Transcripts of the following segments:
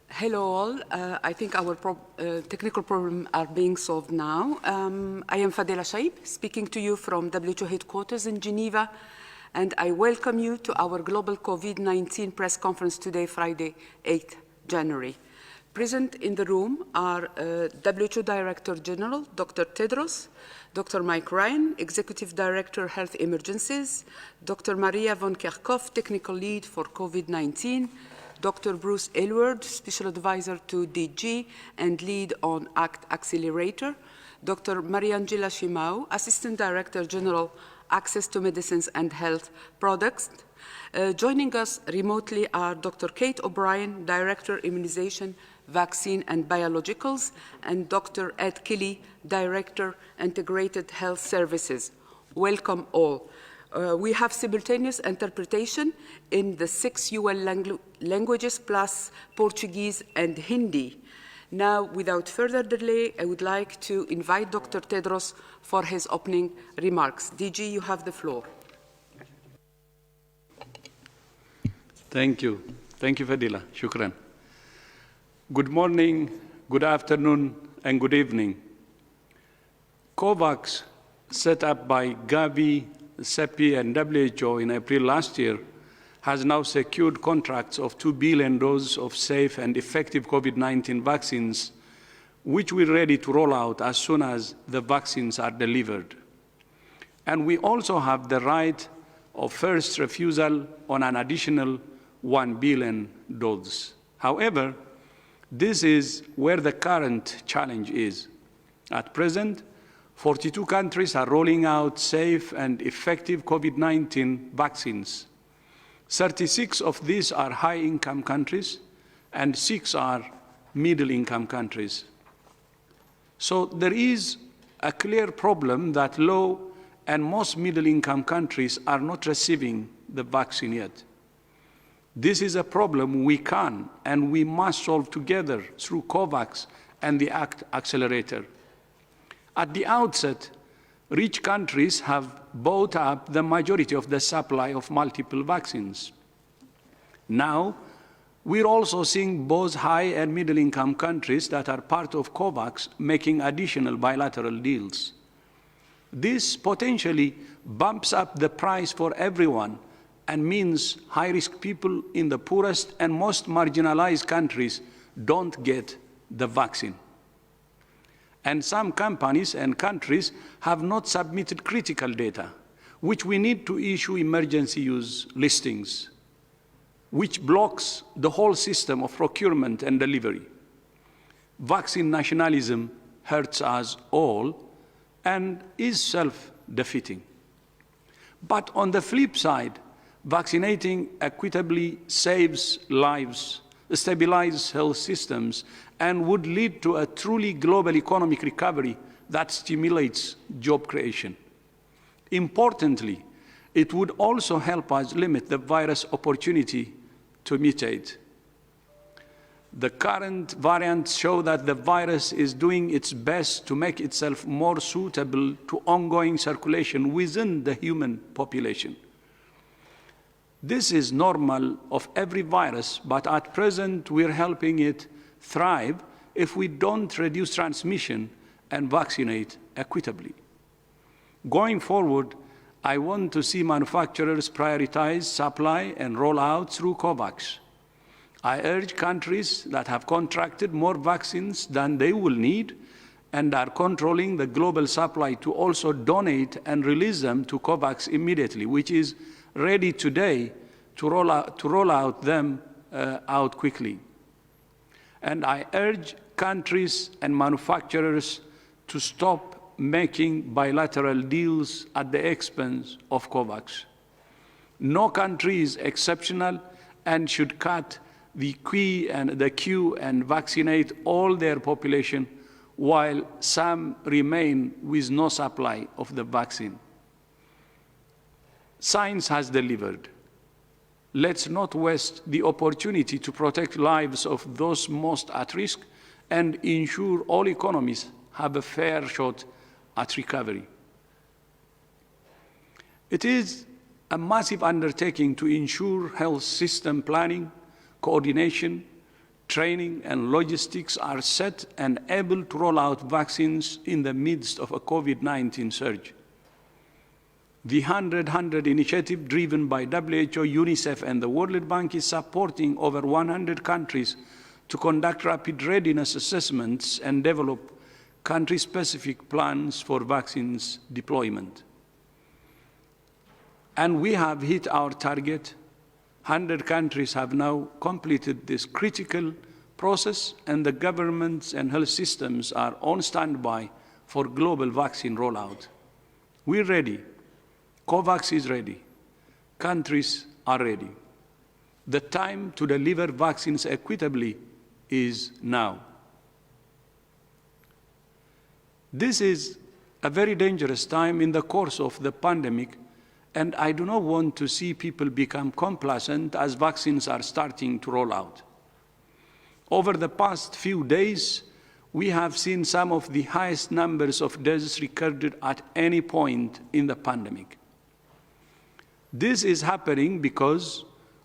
Hello all. I think our technical problems are being solved now. I am Fadela Shaib, speaking to you from WHO headquarters in Geneva, and I welcome you to our global COVID-19 press conference today, Friday, 8th January. Present in the room are WHO Director General, Dr. Tedros, Dr. Mike Ryan, Executive Director, Health Emergencies, Dr. Maria von Kerkhoff, Technical Lead for COVID-19, Dr. Bruce Aylward, Special Advisor to DG and Lead on ACT Accelerator, Dr. Mariangela Shimau, Assistant Director General, Access to Medicines and Health Products. Joining us remotely are Dr. Kate O'Brien, Director, Immunization, Vaccine and Biologicals, and Dr. Ed Kelly, Director, Integrated Health Services. Welcome all. We have simultaneous interpretation in the 6 UN languages plus Portuguese and Hindi. Now, without further delay, I would like to invite Dr. Tedros for his opening remarks. DG, you have the floor. Thank you. Thank you, Fadila. Shukran. Good morning, good afternoon, and good evening. COVAX, set up by Gavi, CEPI, and WHO in April last year, has now secured contracts of 2 billion doses of safe and effective COVID-19 vaccines, which we're ready to roll out as soon as the vaccines are delivered. And we also have the right of first refusal on an additional 1 billion doses. However, this is where the current challenge is. At present, 42 countries are rolling out safe and effective COVID-19 vaccines. 36 of these are high-income countries, and 6 are middle-income countries. So there is a clear problem that low and most middle-income countries are not receiving the vaccine yet. This is a problem we can and we must solve together through COVAX and the ACT Accelerator. At the outset, rich countries have bought up the majority of the supply of multiple vaccines. Now, we're also seeing both high and middle-income countries that are part of COVAX making additional bilateral deals. This potentially bumps up the price for everyone and means high-risk people in the poorest and most marginalized countries don't get the vaccine. And some companies and countries have not submitted critical data, which we need to issue emergency use listings, which blocks the whole system of procurement and delivery. Vaccine nationalism hurts us all and is self-defeating. But on the flip side, vaccinating equitably saves lives, stabilizes health systems, and would lead to a truly global economic recovery that stimulates job creation. Importantly, it would also help us limit the virus opportunity to mutate. The current variants show that the virus is doing its best to make itself more suitable to ongoing circulation within the human population. This is normal of every virus, but at present we're helping it thrive if we don't reduce transmission and vaccinate equitably. Going forward, I want to see manufacturers prioritize supply and roll out through COVAX. I urge countries that have contracted more vaccines than they will need and are controlling the global supply to also donate and release them to COVAX immediately, which is ready today to roll out them out quickly. And I urge countries and manufacturers to stop making bilateral deals at the expense of COVAX. No country is exceptional and should cut the queue and vaccinate all their population while some remain with no supply of the vaccine. Science has delivered. Let's not waste the opportunity to protect lives of those most at risk and ensure all economies have a fair shot at recovery. It is a massive undertaking to ensure health system planning, coordination, training, and logistics are set and able to roll out vaccines in the midst of a COVID-19 surge. The 100-100 initiative driven by WHO, UNICEF, and the World Bank is supporting over 100 countries to conduct rapid readiness assessments and develop country-specific plans for vaccines deployment. And we have hit our target. 100 countries have now completed this critical process, and the governments and health systems are on standby for global vaccine rollout. We're ready. COVAX is ready. Countries are ready. The time to deliver vaccines equitably is now. This is a very dangerous time in the course of the pandemic, and I do not want to see people become complacent as vaccines are starting to roll out. Over the past few days, we have seen some of the highest numbers of deaths recorded at any point in the pandemic. This is happening because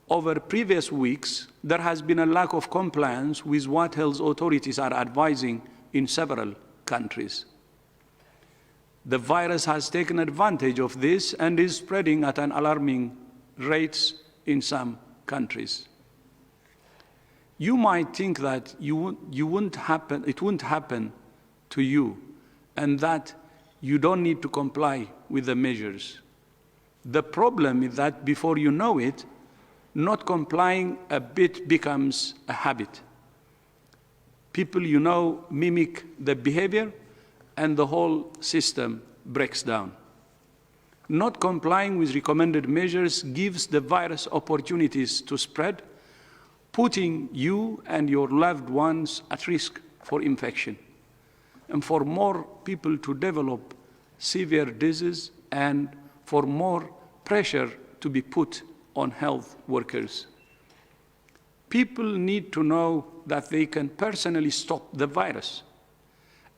over previous weeks, there has been a lack of compliance with what health authorities are advising in several countries. The virus has taken advantage of this and is spreading at an alarming rate in some countries. You might think that it wouldn't happen to you, and that you don't need to comply with the measures. The problem is that before you know it, not complying a bit becomes a habit. People you know mimic the behavior, and the whole system breaks down. Not complying with recommended measures gives the virus opportunities to spread, putting you and your loved ones at risk for infection, and for more people to develop severe disease, and for more pressure to be put on health workers. People need to know that they can personally stop the virus,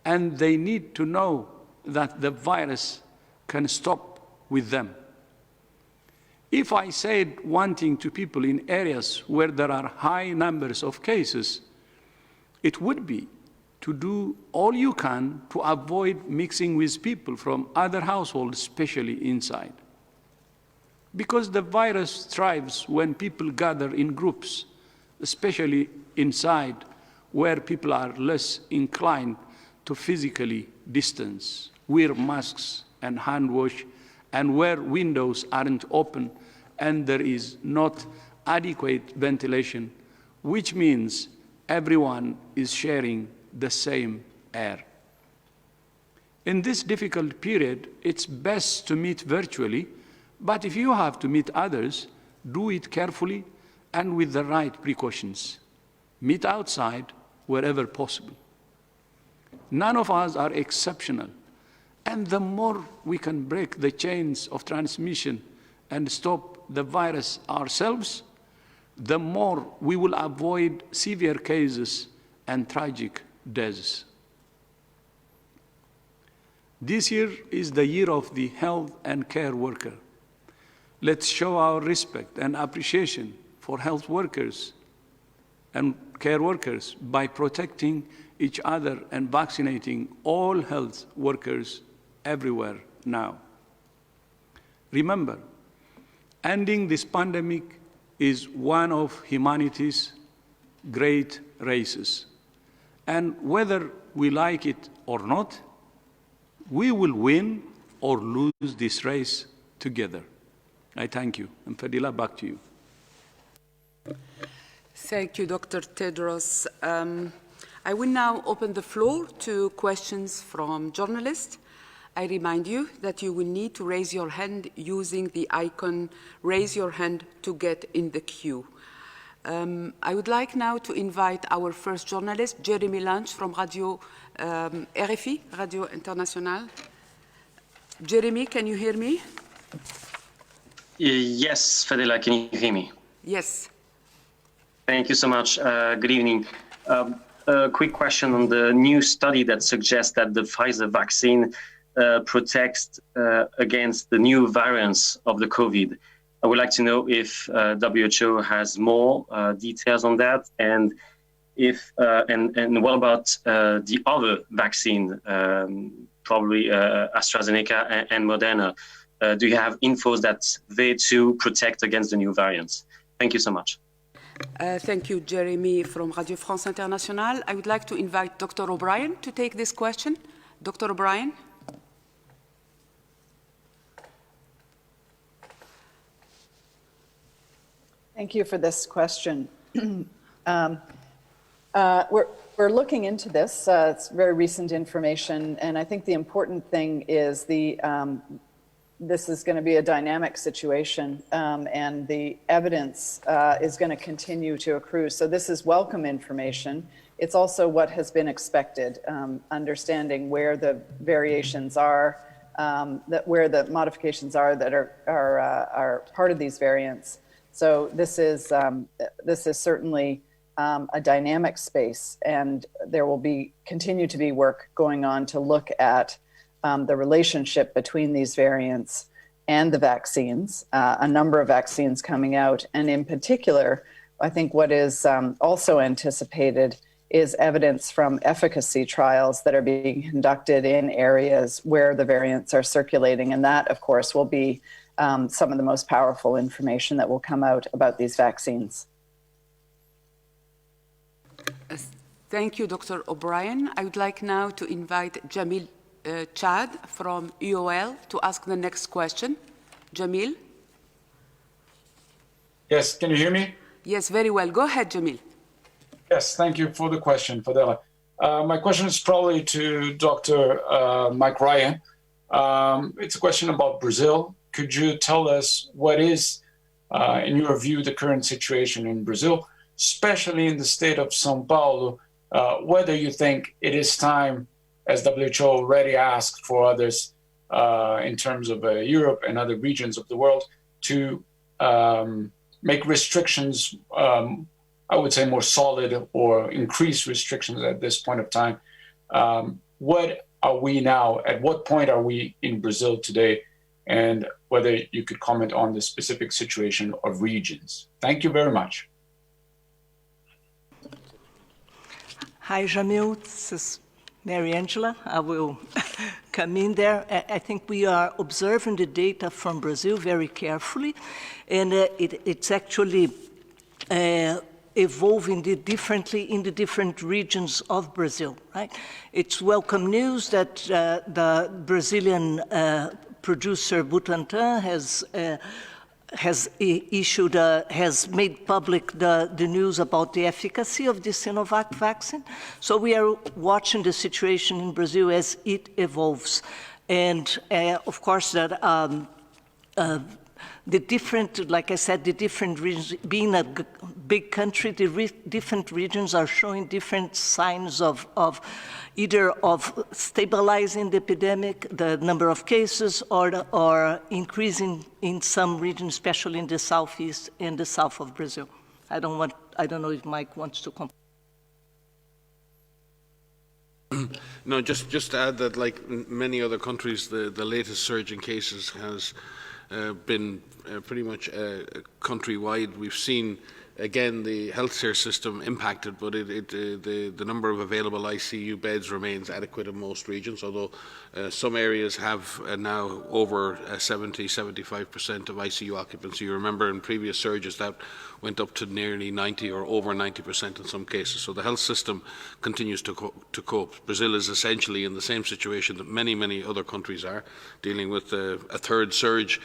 and they need to know that the virus can stop with them. If I said one thing to people in areas where there are high numbers of cases, it would be to do all you can to avoid mixing with people from other households, especially inside. Because the virus thrives when people gather in groups, especially inside, where people are less inclined to physically distance, wear masks and hand wash, and where windows aren't open and there is not adequate ventilation, which means everyone is sharing the same air. In this difficult period, it's best to meet virtually, but if you have to meet others, do it carefully and with the right precautions. Meet outside wherever possible. None of us are exceptional, and the more we can break the chains of transmission and stop the virus ourselves, the more we will avoid severe cases and tragic deaths. This year is the year of the health and care worker. Let's show our respect and appreciation for health workers and care workers by protecting each other and vaccinating all health workers everywhere now. Remember, ending this pandemic is one of humanity's great races. And whether we like it or not, we will win or lose this race together. I thank you. And Fadila, back to you. Thank you, Dr. Tedros. I will now open the floor to questions from journalists. I remind you that you will need to raise your hand using the icon "Raise Your Hand" to get in the queue. I would like now to invite our first journalist, Jeremy Lunch from Radio RFI, Radio Internationale. Jeremy, can you hear me? Yes, Fadila, can you hear me? Yes. Thank you so much. Good evening. A quick question on the new study that suggests that the Pfizer vaccine protects against the new variants of the COVID. I would like to know if WHO has more details on that, and if and what about the other vaccine, probably AstraZeneca and Moderna? Do you have infos that they too protect against the new variants? Thank you so much. Thank you, Jeremy from Radio France Internationale. I would like to invite Dr. O'Brien to take this question. Dr. O'Brien. Thank you for this question. We're looking into this. It's very recent information, and I think the important thing is this is going to be a dynamic situation, and the evidence is going to continue to accrue. So this is welcome information. It's also what has been expected, understanding where the variations are, where the modifications are that are part of these variants. So this is certainly a dynamic space, and there will continue to be work going on to look at the relationship between these variants and the vaccines, a number of vaccines coming out. And in particular, I think what is also anticipated is evidence from efficacy trials that are being conducted in areas where the variants are circulating. And that, of course, will be some of the most powerful information that will come out about these vaccines. Thank you, Dr. O'Brien. I would like now to invite Jamil Chad from UOL to ask the next question. Jamil? Yes, can you hear me? Yes, very well. Go ahead, Jamil. Yes, thank you for the question, Fadela. My question is probably to Dr. Mike Ryan. It's a question about Brazil. Could you tell us what is, in your view, the current situation in Brazil, especially in the state of São Paulo, whether you think it is time, as WHO already asked for others in terms of Europe and other regions of the world, to make restrictions, I would say more solid, or increase restrictions at this point of time. What are we now, at what point are we in Brazil today, and whether you could comment on the specific situation of regions. Thank you very much. Hi, Jamil. This is Mary Angela. I will come in there. I think we are observing the data from Brazil very carefully, and it's actually evolving differently in the different regions of Brazil, right? It's welcome news that the Brazilian producer Butantan has made public the news about the efficacy of the Sinovac vaccine. So we are watching the situation in Brazil as it evolves. And of course that the different, like I said, the different regions, being a big country, the different regions are showing different signs of either of stabilizing the epidemic, the number of cases, or increasing in some regions, especially in the southeast and the south of Brazil. I don't know if Mike wants to comment. No, just to add that, like many other countries, the latest surge in cases has been pretty much countrywide. We've seen, again, the healthcare system impacted, but the number of available ICU beds remains adequate in most regions, although some areas have now over 70–75% of ICU occupancy. You remember in previous surges that went up to nearly 90 or over 90% in some cases. So the health system continues to cope. Brazil is essentially in the same situation that many other countries are, dealing with a third surge,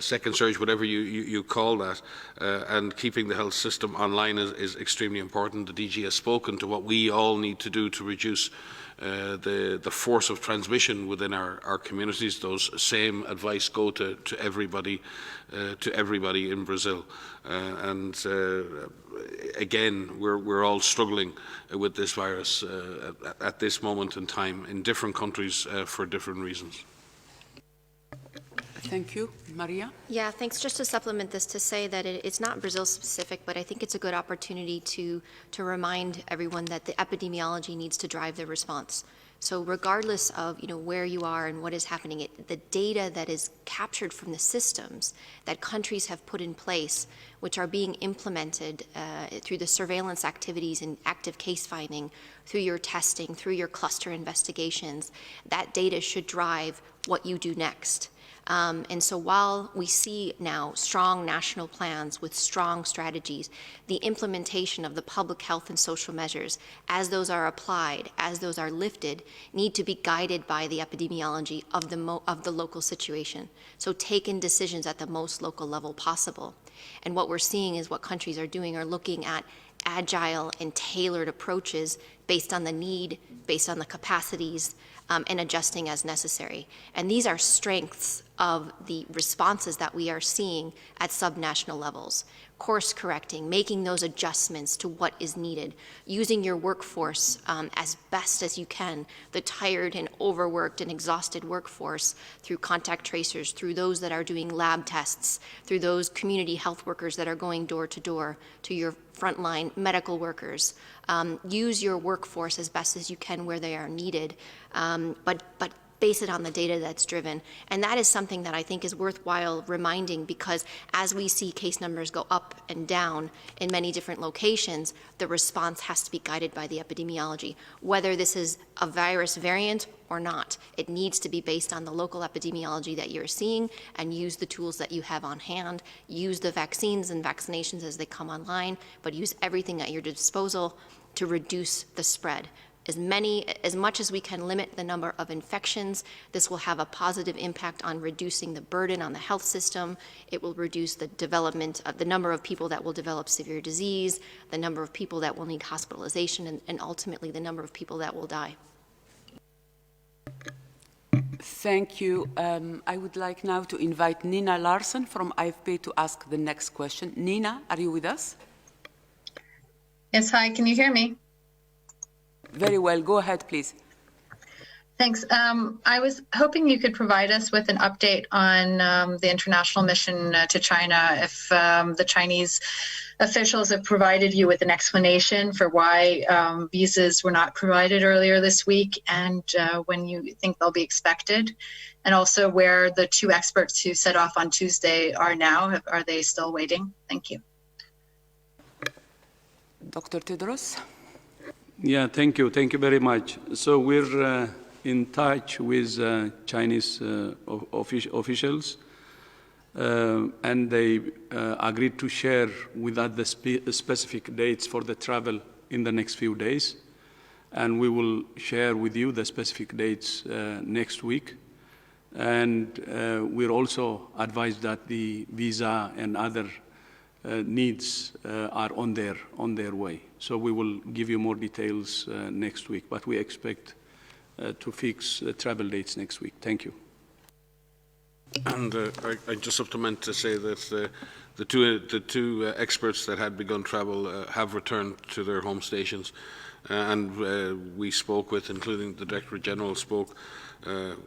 second surge, whatever you call that, and keeping the health system online is extremely important. The DG has spoken to what we all need to do to reduce the force of transmission within our communities. Those same advice go to everybody in Brazil, and again we're all struggling with this virus at this moment in time in different countries for different reasons. Thank you. Maria? Yeah, thanks. Just to supplement this, to say that it's not Brazil specific, but I think it's a good opportunity to remind everyone that the epidemiology needs to drive the response. So regardless of where you are and what is happening, the data that is captured from the systems that countries have put in place, which are being implemented through the surveillance activities and active case finding, through your testing, through your cluster investigations, that data should drive what you do next. And so while we see now strong national plans with strong strategies, the implementation of the public health and social measures, as those are applied, as those are lifted, need to be guided by the epidemiology of the local situation. So taken decisions at the most local level possible. And what we're seeing is what countries are doing are looking at agile and tailored approaches based on the need, based on the capacities, and adjusting as necessary. And these are strengths of the responses that we are seeing at subnational levels. Course correcting, making those adjustments to what is needed, using your workforce as best as you can, the tired and overworked and exhausted workforce through contact tracers, through those that are doing lab tests, through those community health workers that are going door to your frontline medical workers. Use your workforce as best as you can where they are needed, but base it on the data that's driven. And that is something that I think is worthwhile reminding, because as we see case numbers go up and down in many different locations, the response has to be guided by the epidemiology. Whether this is a virus variant or not, it needs to be based on the local epidemiology that you're seeing, and use the tools that you have on hand, use the vaccines and vaccinations as they come online, but use everything at your disposal to reduce the spread. As much as we can limit the number of infections, this will have a positive impact on reducing the burden on the health system. It will reduce the development of the number of people that will develop severe disease, the number of people that will need hospitalization, and ultimately the number of people that will die. Thank you. I would like now to invite Nina Larsen from IFP to ask the next question. Nina, are you with us? Yes, hi, can you hear me? Very well. Go ahead, please. Thanks. I was hoping you could provide us with an update on the international mission to China, if the Chinese officials have provided you with an explanation for why visas were not provided earlier this week, and when you think they'll be expected, and also where the two experts who set off on Tuesday are now. Are they still waiting? Thank you. Dr. Tedros? Yeah, thank you. Thank you very much. So we're in touch with Chinese officials, and they agreed to share with us the specific dates for the travel in the next few days. And we will share with you the specific dates next week. And we're also advised that the visa and other needs are on their way. So we will give you more details next week, but we expect to fix the travel dates next week. Thank you. And I just supplement to say that the two experts that had begun travel have returned to their home stations, and we spoke with, including the Director General spoke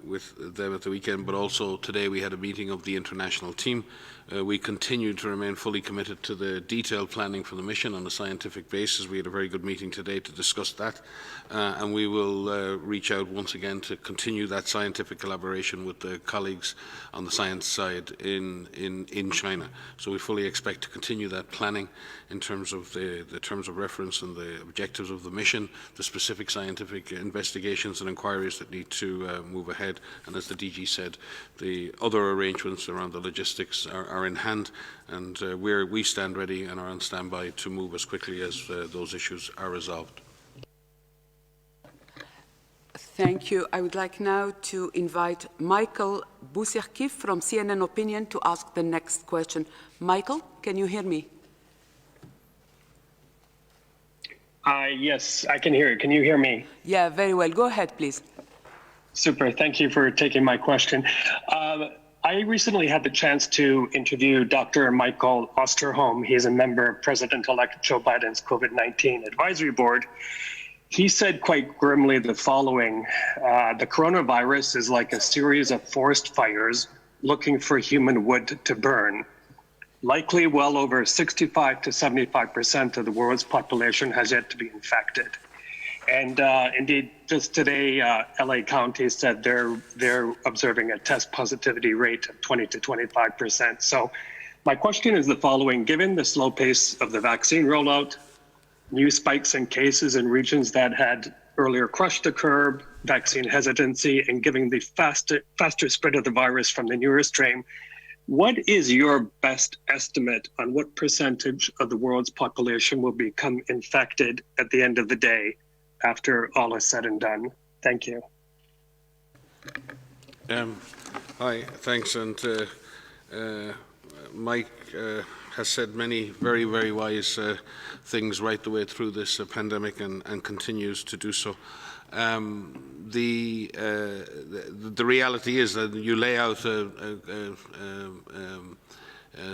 with them at the weekend, but also today we had a meeting of the international team. We continue to remain fully committed to the detailed planning for the mission on a scientific basis. We had a very good meeting today to discuss that, and we will reach out once again to continue that scientific collaboration with the colleagues on the science side in China. So we fully expect to continue that planning in terms of the terms of reference and the objectives of the mission, the specific scientific investigations and inquiries that need to move ahead. And as the DG said, the other arrangements around the logistics are in hand, and we stand ready and are on standby to move as quickly as those issues are resolved. Thank you. I would like now to invite Michael Busirkif from CNN Opinion to ask the next question. Michael, can you hear me? Yes, I can hear you. Can you hear me? Yeah, very well. Go ahead, please. Super. Thank you for taking my question. I recently had the chance to interview Dr. Michael Osterholm. He is a member of President-elect Joe Biden's COVID-19 advisory board. He said quite grimly the following: the coronavirus is like a series of forest fires looking for human wood to burn. Likely well over 65 to 75% of the world's population has yet to be infected. And indeed, just today, LA County said they're observing a test positivity rate of 20 to 25%. So my question is the following: given the slow pace of the vaccine rollout, new spikes in cases in regions that had earlier crushed the curve, vaccine hesitancy, and given the faster spread of the virus from the newer strain, what is your best estimate on what percentage of the world's population will become infected at the end of the day after all is said and done? Thank you. Hi, thanks. And Mike has said many very, very wise things right the way through this pandemic and continues to do so. The reality is that you lay out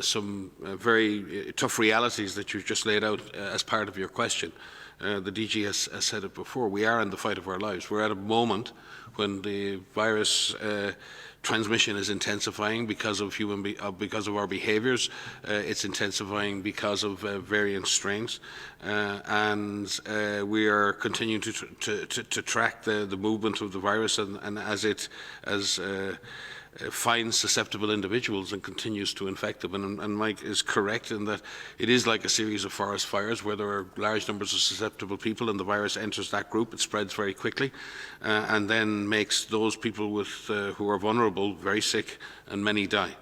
some very tough realities that you've just laid out as part of your question. The DG has said it before. We are in the fight of our lives. We're at a moment when the virus transmission is intensifying because of because of our behaviours. It's intensifying because of variant strains, and we are continuing to track the movement of the virus, and as it finds susceptible individuals and continues to infect them. And Mike is correct in that it is like a series of forest fires where there are large numbers of susceptible people and the virus enters that group, it spreads very quickly, and then makes those people who are vulnerable very sick, and many die.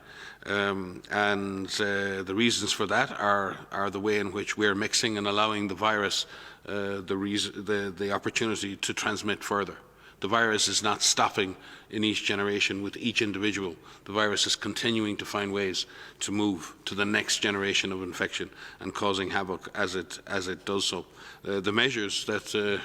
The reasons for that are the way in which we're mixing and allowing the virus the opportunity to transmit further. The virus is not stopping in each generation with each individual. The virus is continuing to find ways to move to the next generation of infection and causing havoc as it does so. The measures that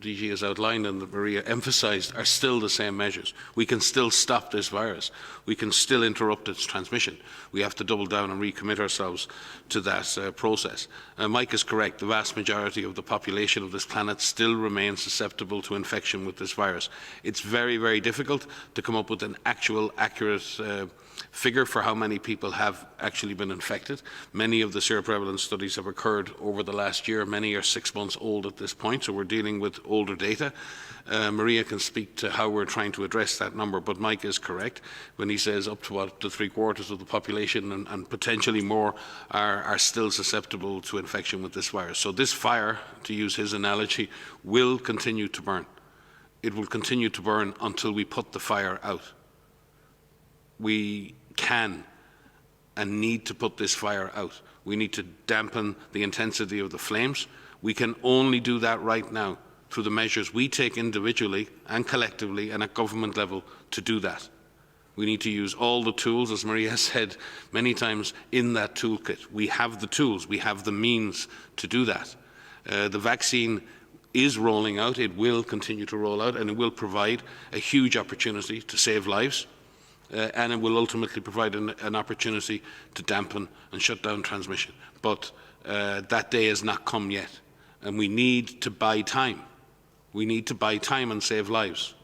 DG has outlined and that Maria emphasised are still the same measures. We can still stop this virus. We can still interrupt its transmission. We have to double down and recommit ourselves to that process. Mike is correct. The vast majority of the population of this planet still remains susceptible to infection with this virus. It's very, very difficult to come up with an actual, accurate figure for how many people have actually been infected. Many of the seroprevalence studies have occurred over the last year. Many are 6 months old at this point, so we're dealing with older data. Maria can speak to how we're trying to address that number, but Mike is correct when he says up to 3/4 of the population and potentially more are still susceptible to infection with this virus. So this fire, to use his analogy, will continue to burn. It will continue to burn until we put the fire out. We can and need to put this fire out. We need to dampen the intensity of the flames. We can only do that right now through the measures we take individually and collectively and at government level to do that. We need to use all the tools, as Maria said many times, in that toolkit. We have the tools, we have the means to do that. The vaccine is rolling out, it will continue to roll out, and it will provide a huge opportunity to save lives. And it will ultimately provide an opportunity to dampen and shut down transmission. But that day has not come yet, and we need to buy time. We need to buy time and save lives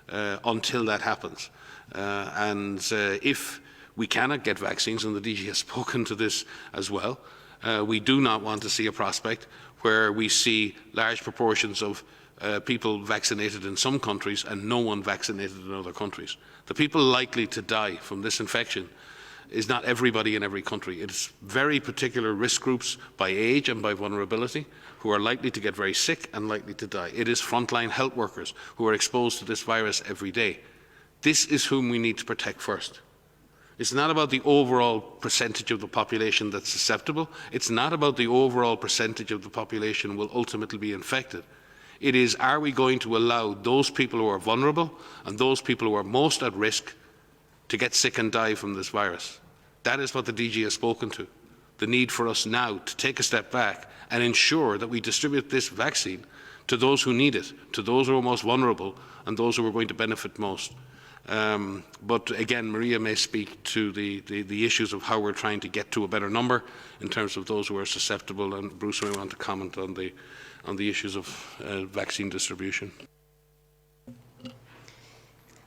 until that happens. If we cannot get vaccines, and the DG has spoken to this as well, we do not want to see a prospect where we see large proportions of people vaccinated in some countries and no one vaccinated in other countries. The people likely to die from this infection is not everybody in every country. It's very particular risk groups by age and by vulnerability who are likely to get very sick and likely to die. It is frontline health workers who are exposed to this virus every day. This is whom we need to protect first. It's not about the overall percentage of the population that's susceptible. It's not about the overall percentage of the population will ultimately be infected. It is, are we going to allow those people who are vulnerable and those people who are most at risk to get sick and die from this virus? That is what the DG has spoken to. The need for us now to take a step back and ensure that we distribute this vaccine to those who need it, to those who are most vulnerable and those who are going to benefit most. But again, Maria may speak to the issues of how we're trying to get to a better number in terms of those who are susceptible, and Bruce may want to comment on the issues of vaccine distribution.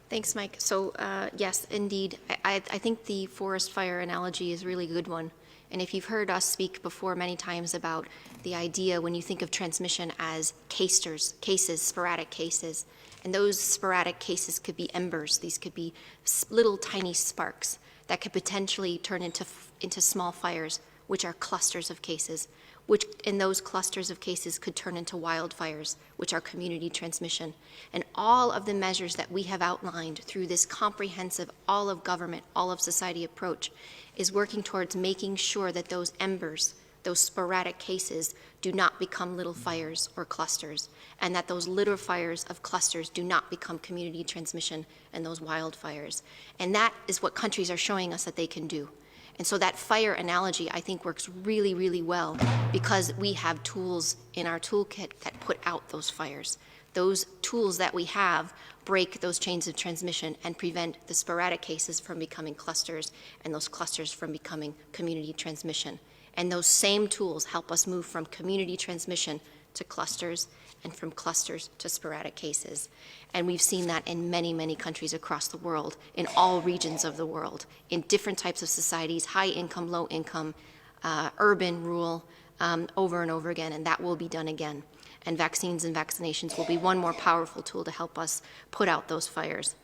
Thanks, Mike. So yes, indeed, I think the forest fire analogy is a really good one. And if you've heard us speak before many times about the idea when you think of transmission as cases, sporadic cases, and those sporadic cases could be embers. These could be little tiny sparks that could potentially turn into small fires, which are clusters of cases, which in those clusters of cases could turn into wildfires, which are community transmission. And all of the measures that we have outlined through this comprehensive all of government, all of society approach is working towards making sure that those embers, those sporadic cases, do not become little fires or clusters, and that those little fires of clusters do not become community transmission and those wildfires. And that is what countries are showing us that they can do. And so that fire analogy, I think, works really, really well because we have tools in our toolkit that put out those fires. Those tools that we have break those chains of transmission and prevent the sporadic cases from becoming clusters and those clusters from becoming community transmission. And those same tools help us move from community transmission to clusters and from clusters to sporadic cases. And we've seen that in many, many countries across the world, in all regions of the world, in different types of societies, high income, low income, urban, rural, over and over again, and that will be done again. And vaccines and vaccinations will be one more powerful tool to help us put out those fires.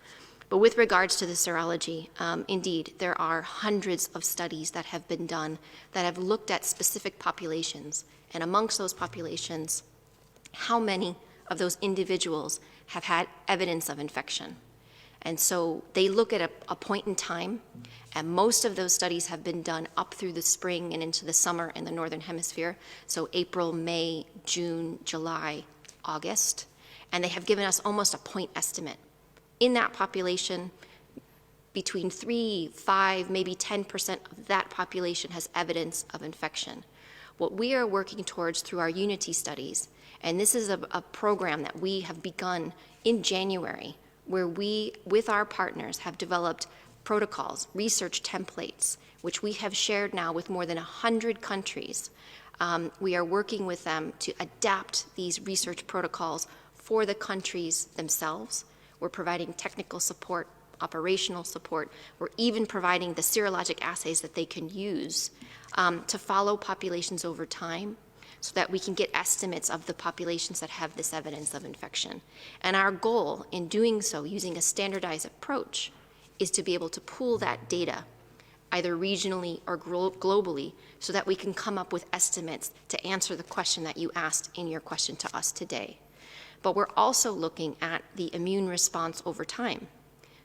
But with regards to the serology, indeed, there are hundreds of studies that have been done that have looked at specific populations. And amongst those populations, how many of those individuals have had evidence of infection? And so they look at a point in time, and most of those studies have been done up through the spring and into the summer in the Northern Hemisphere, so April, May, June, July, August, and they have given us almost a point estimate. In that population, between 3, 5, maybe 10% of that population has evidence of infection. What we are working towards through our Unity studies, and this is a program that we have begun in January, where we, with our partners, have developed protocols, research templates, which we have shared now with more than 100 countries. We are working with them to adapt these research protocols for the countries themselves. We're providing technical support, operational support. We're even providing the serologic assays that they can use to follow populations over time so that we can get estimates of the populations that have this evidence of infection. And our goal in doing so, using a standardized approach, is to be able to pool that data either regionally or globally so that we can come up with estimates to answer the question that you asked in your question to us today. But we're also looking at the immune response over time.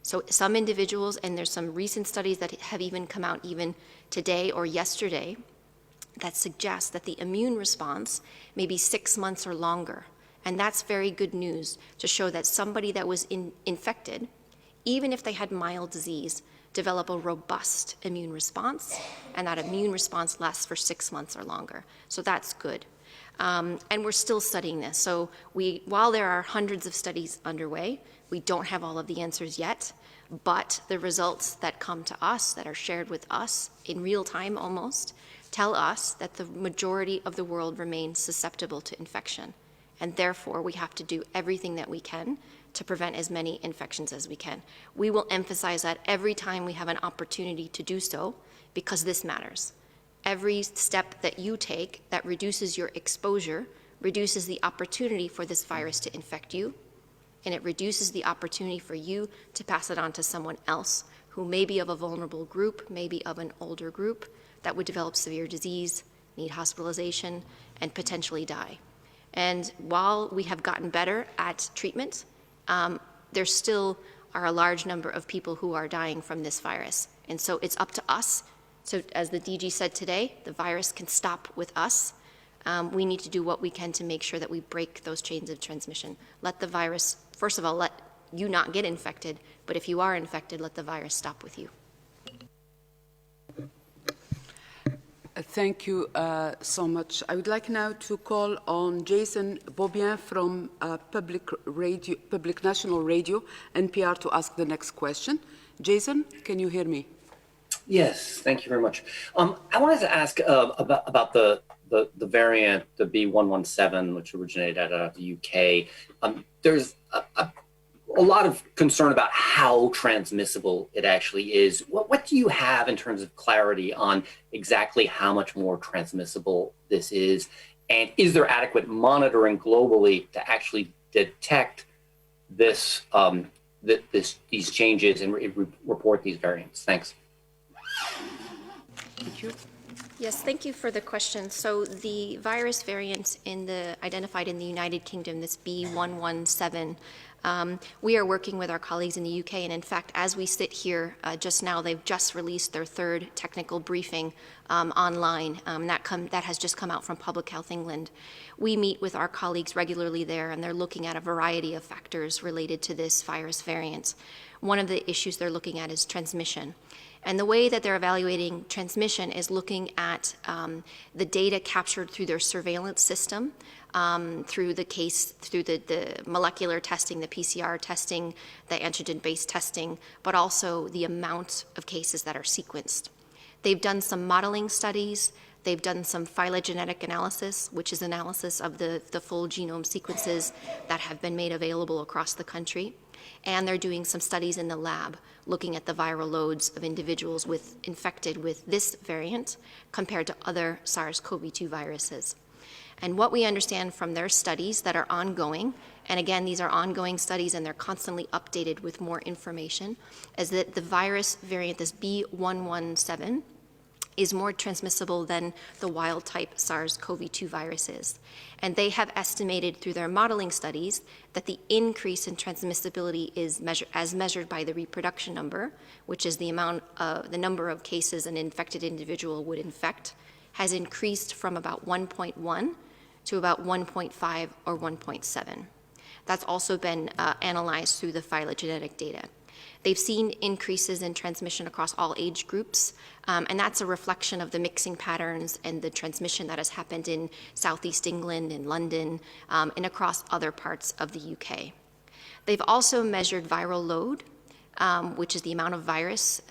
So some individuals, and there's some recent studies that have even come out even today or yesterday, that suggest that the immune response may be 6 months or longer. And that's very good news to show that somebody that was infected, even if they had mild disease, develop a robust immune response, and that immune response lasts for 6 months or longer. So that's good. And we're still studying this. So while there are hundreds of studies underway, we don't have all of the answers yet, but the results that come to us, that are shared with us in real time almost, tell us that the majority of the world remains susceptible to infection. And therefore, we have to do everything that we can to prevent as many infections as we can. We will emphasize that every time we have an opportunity to do so, because this matters. Every step that you take that reduces your exposure reduces the opportunity for this virus to infect you, and it reduces the opportunity for you to pass it on to someone else who may be of a vulnerable group, maybe of an older group, that would develop severe disease, need hospitalization, and potentially die. And while we have gotten better at treatment, there still are a large number of people who are dying from this virus. And so it's up to us. So as the DG said today, the virus can stop with us. We need to do what we can to make sure that we break those chains of transmission. Let the virus, first of all, let you not get infected, but if you are infected, let the virus stop with you. Thank you so much. I would like now to call on Jason Beaubien from Public National Radio, NPR, to ask the next question. Jason, can you hear me? Yes, thank you very much. I wanted to ask about the variant, the B117, which originated out of the UK. There's a lot of concern about how transmissible it actually is. What do you have in terms of clarity on exactly how much more transmissible this is? And is there adequate monitoring globally to actually detect this, these changes and report these variants? Thanks. Thank you. Yes, thank you for the question. So the virus variant identified in the United Kingdom, this B117, we are working with our colleagues in the UK, and in fact, as we sit here just now, they've just released their third technical briefing online. That has just come out from Public Health England. We meet with our colleagues regularly there, and they're looking at a variety of factors related to this virus variant. One of the issues they're looking at is transmission. And the way that they're evaluating transmission is looking at the data captured through their surveillance system, through the molecular testing, the PCR testing, the antigen-based testing, but also the amount of cases that are sequenced. They've done some modeling studies. They've done some phylogenetic analysis, which is analysis of the full genome sequences that have been made available across the country. And they're doing some studies in the lab, looking at the viral loads of individuals infected with this variant compared to other SARS-CoV-2 viruses. And what we understand from their studies that are ongoing, and again, these are ongoing studies and they're constantly updated with more information, is that the virus variant, this B117, is more transmissible than the wild-type SARS-CoV-2 viruses. And they have estimated through their modeling studies that the increase in transmissibility is measured by the reproduction number, which is the number of cases an infected individual would infect, has increased from about 1.1 to about 1.5 or 1.7. That's also been analyzed through the phylogenetic data. They've seen increases in transmission across all age groups, and that's a reflection of the mixing patterns and the transmission that has happened in Southeast England, in London, and across other parts of the UK. They've also measured viral load, which is the amount of virus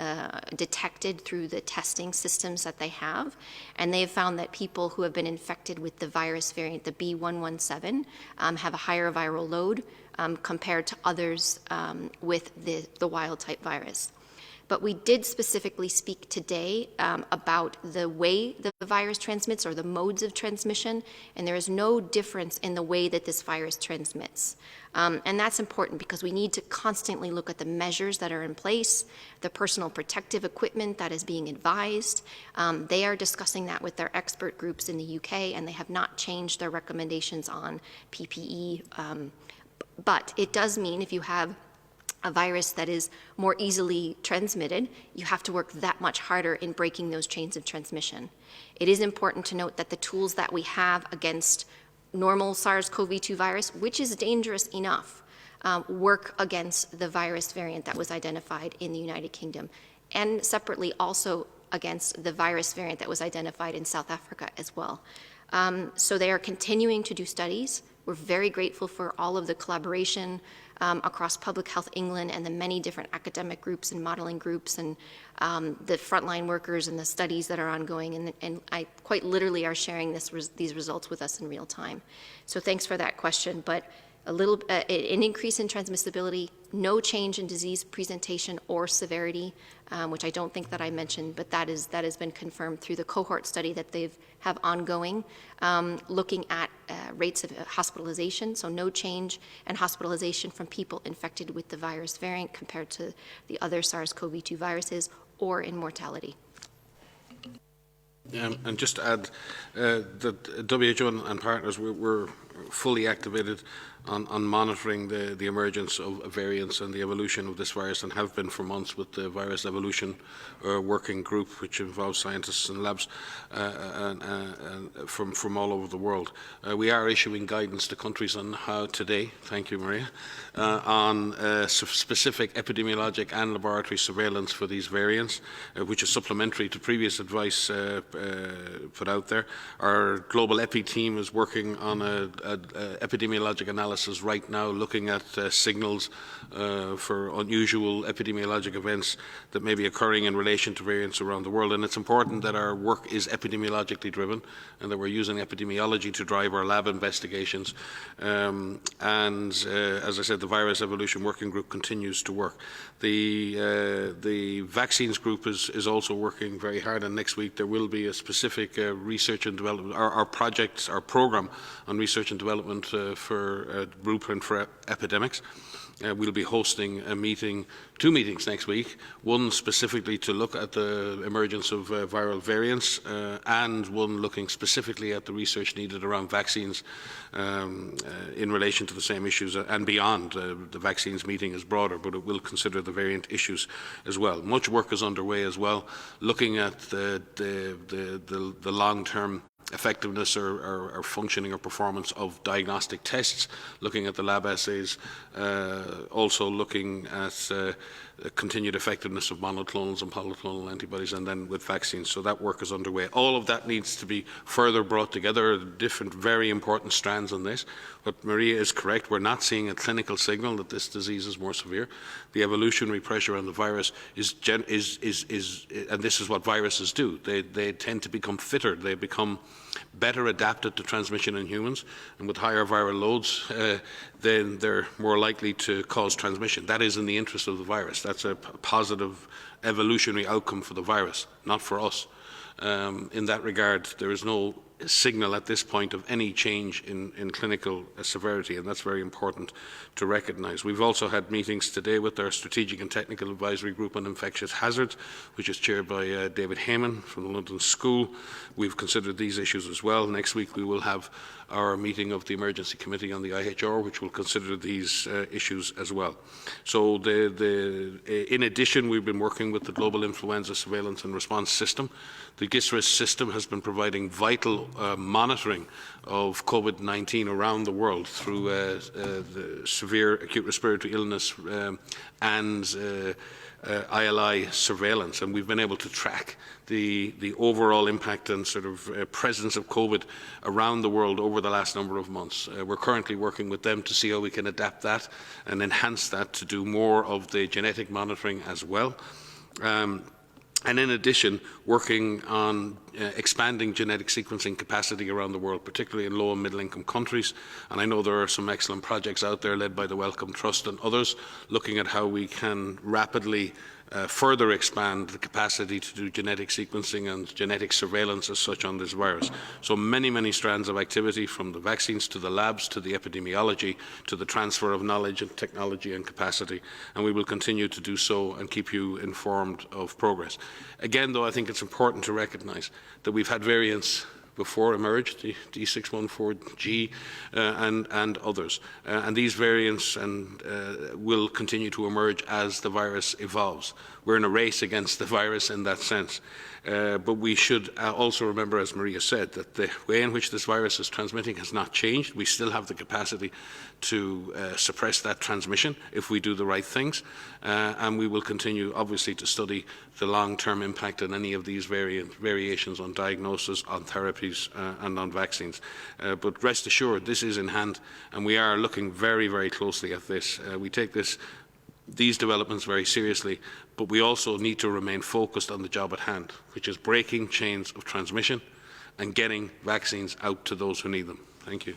detected through the testing systems that they have. And they have found that people who have been infected with the virus variant, the B117, have a higher viral load compared to others with the wild-type virus. But we did specifically speak today about the way the virus transmits or the modes of transmission, and there is no difference in the way that this virus transmits. And that's important because we need to constantly look at the measures that are in place, the personal protective equipment that is being advised. They are discussing that with their expert groups in the UK, and they have not changed their recommendations on PPE. But it does mean if you have a virus that is more easily transmitted, you have to work that much harder in breaking those chains of transmission. It is important to note that the tools that we have against normal SARS-CoV-2 virus, which is dangerous enough, work against the virus variant that was identified in the United Kingdom, and separately also against the virus variant that was identified in South Africa as well. So they are continuing to do studies. We're very grateful for all of the collaboration across Public Health England and the many different academic groups and modeling groups and the frontline workers and the studies that are ongoing. And I quite literally are sharing these results with us in real time. So thanks for that question. But an increase in transmissibility, no change in disease presentation or severity, which I don't think that I mentioned, but that has been confirmed through the cohort study that they have ongoing, looking at rates of hospitalization, so no change in hospitalization from people infected with the virus variant compared to the other SARS-CoV-2 viruses, or in mortality. And just to add that WHO and partners were fully activated on monitoring the emergence of variants and the evolution of this virus, and have been for months with the virus evolution working group, which involves scientists and labs from all over the world. We are issuing guidance to countries on how today, thank you Maria, on specific epidemiologic and laboratory surveillance for these variants, which is supplementary to previous advice put out there. Our global EPI team is working on an epidemiologic analysis analysis right now, looking at signals for unusual epidemiologic events that may be occurring in relation to variants around the world. And it's important that our work is epidemiologically driven and that we're using epidemiology to drive our lab investigations. As I said, the Virus Evolution Working Group continues to work. The vaccines group is also working very hard, and next week there will be a specific research and development, our program on research and development for blueprint for epidemics. We'll be hosting two meetings next week, one specifically to look at the emergence of viral variants and one looking specifically at the research needed around vaccines in relation to the same issues and beyond. The vaccines meeting is broader, but it will consider the variant issues as well. Much work is underway as well, looking at the long-term effectiveness or functioning or performance of diagnostic tests, looking at the lab assays, also looking at continued effectiveness of monoclonals and polyclonal antibodies, and then with vaccines. So that work is underway. All of that needs to be further brought together, different very important strands on this. But Maria is correct, we're not seeing a clinical signal that this disease is more severe. The evolutionary pressure on the virus is and this is what viruses do. They tend to become fitter, they become better adapted to transmission in humans, and with higher viral loads, then they're more likely to cause transmission. That is in the interest of the virus. That's a positive evolutionary outcome for the virus, not for us. In that regard, there is no signal at this point of any change in clinical severity, and that's very important to recognise. We've also had meetings today with our Strategic and Technical Advisory Group on Infectious Hazards, which is chaired by David Heyman from the London School. We've considered these issues as well. Next week we will have our meeting of the Emergency Committee on the IHR, which will consider these issues as well. So in addition, we've been working with the Global Influenza Surveillance and Response System. The GISRIS system has been providing vital monitoring of COVID-19 around the world through the severe acute respiratory illness and ILI surveillance, and we've been able to track the overall impact and sort of presence of COVID around the world over the last number of months. We're currently working with them to see how we can adapt that and enhance that to do more of the genetic monitoring as well. And in addition, working on expanding genetic sequencing capacity around the world, particularly in low and middle income countries. And I know there are some excellent projects out there led by the Wellcome Trust and others, looking at how we can rapidly further expand the capacity to do genetic sequencing and genetic surveillance as such on this virus. So many, many strands of activity, from the vaccines to the labs to the epidemiology to the transfer of knowledge and technology and capacity, and we will continue to do so and keep you informed of progress. Again, though, I think it's important to recognise that we've had variants before emerged, the D614G and others. And these variants will continue to emerge as the virus evolves. We're in a race against the virus in that sense. But we should also remember, as Maria said, that the way in which this virus is transmitting has not changed. We still have the capacity to suppress that transmission if we do the right things. And we will continue, obviously, to study the long-term impact on any of these variations on diagnosis, on therapies, and on vaccines. But rest assured, this is in hand, and we are looking very, very closely at this. We take these developments very seriously, but we also need to remain focused on the job at hand, which is breaking chains of transmission and getting vaccines out to those who need them. Thank you.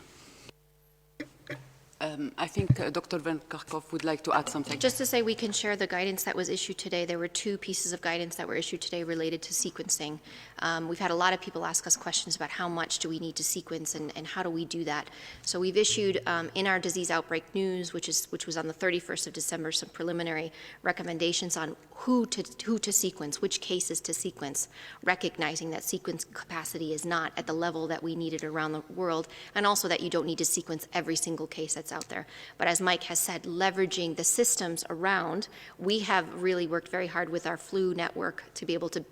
I think Dr. Van Kerkhove would like to add something. Just to say, we can share the guidance that was issued today. There were 2 pieces of guidance that were issued today related to sequencing. We've had a lot of people ask us questions about how much do we need to sequence and how do we do that. So we've issued in our disease outbreak news, which was on the 31st of December, some preliminary recommendations on who to sequence, which cases to sequence, recognizing that sequence capacity is not at the level that we need it around the world, and also that you don't need to sequence every single case that's out there. But as Mike has said, leveraging the systems around, we have really worked very hard with our flu network to be able to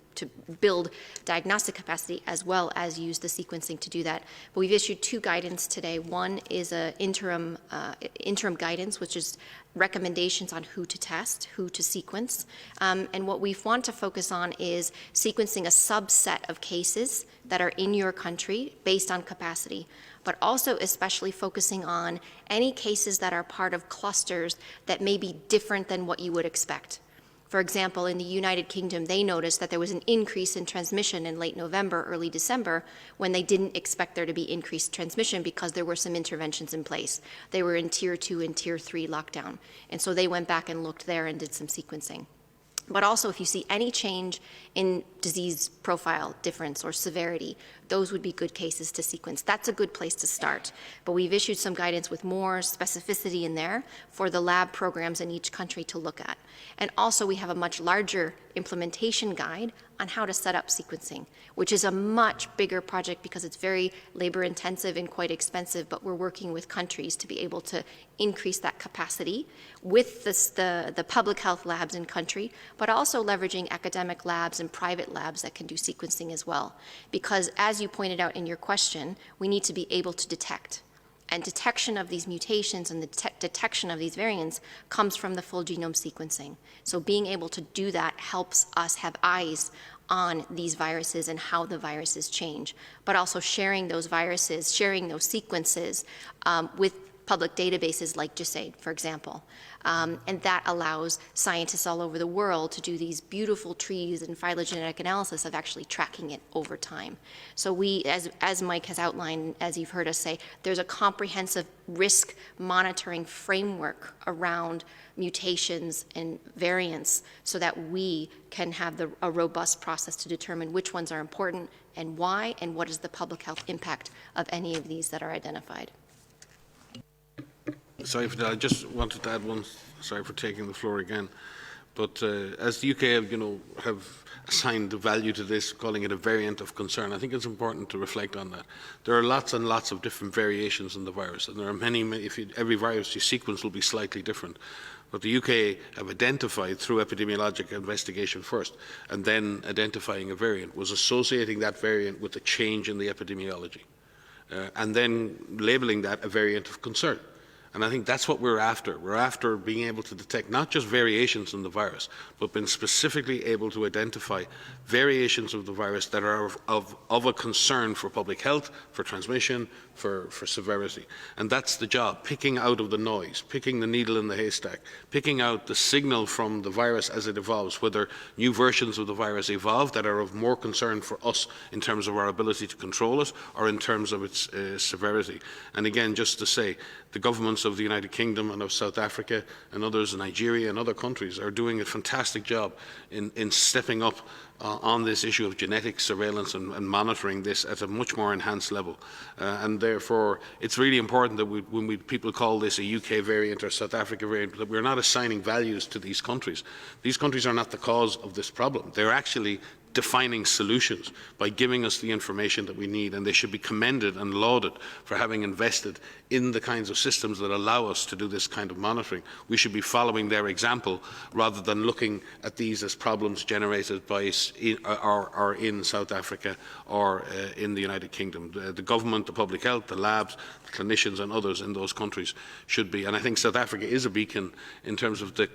build diagnostic capacity as well as use the sequencing to do that. But we've issued 2 guidance today. One is an interim guidance, which is recommendations on who to test, who to sequence. And what we want to focus on is sequencing a subset of cases that are in your country based on capacity, but also especially focusing on any cases that are part of clusters that may be different than what you would expect. For example, in the United Kingdom, they noticed that there was an increase in transmission in late November, early December, when they didn't expect there to be increased transmission because there were some interventions in place. They were in Tier 2 and Tier 3 lockdown. And so they went back and looked there and did some sequencing. But also, if you see any change in disease profile, difference, or severity, those would be good cases to sequence. That's a good place to start. But we've issued some guidance with more specificity in there for the lab programs in each country to look at. And also, we have a much larger implementation guide on how to set up sequencing, which is a much bigger project because it's very labor intensive and quite expensive, but we're working with countries to be able to increase that capacity with the public health labs in country, but also leveraging academic labs and private labs that can do sequencing as well. Because as you pointed out in your question, we need to be able to detect. And detection of these mutations and the detection of these variants comes from the full genome sequencing. So being able to do that helps us have eyes on these viruses and how the viruses change, but also sharing those viruses, sharing those sequences with public databases like GISAID, for example. And that allows scientists all over the world to do these beautiful trees and phylogenetic analysis of actually tracking it over time. So we, as Mike has outlined, as you've heard us say, there's a comprehensive risk monitoring framework around mutations and variants so that we can have a robust process to determine which ones are important and why, and what is the public health impact of any of these that are identified. Sorry for that. I just wanted to add one. Sorry for taking the floor again, but as the UK have assigned the value to this, calling it a variant of concern, I think it's important to reflect on that. There are lots and lots of different variations in the virus, and there are many. Every virus you sequence will be slightly different. But the UK have identified through epidemiologic investigation first, and then identifying a variant, was associating that variant with a change in the epidemiology, and then labelling that a variant of concern. And I think that's what we're after. We're after being able to detect not just variations in the virus, but being specifically able to identify variations of the virus that are of a concern for public health, for transmission, for severity. And that's the job, picking out of the noise, picking the needle in the haystack, picking out the signal from the virus as it evolves, whether new versions of the virus evolve that are of more concern for us in terms of our ability to control it or in terms of its severity. And again, just to say, the governments of the United Kingdom and of South Africa and others in Nigeria and other countries are doing a fantastic job in stepping up on this issue of genetic surveillance and monitoring this at a much more enhanced level. And therefore, it's really important that when people call this a UK variant or South Africa variant, that we're not assigning values to these countries. These countries are not the cause of this problem. They're actually defining solutions by giving us the information that we need, and they should be commended and lauded for having invested in the kinds of systems that allow us to do this kind of monitoring. We should be following their example rather than looking at these as problems generated by or in South Africa or in the United Kingdom. The government, the public health, the labs, the clinicians and others in those countries should be, and I think South Africa is a beacon in terms of the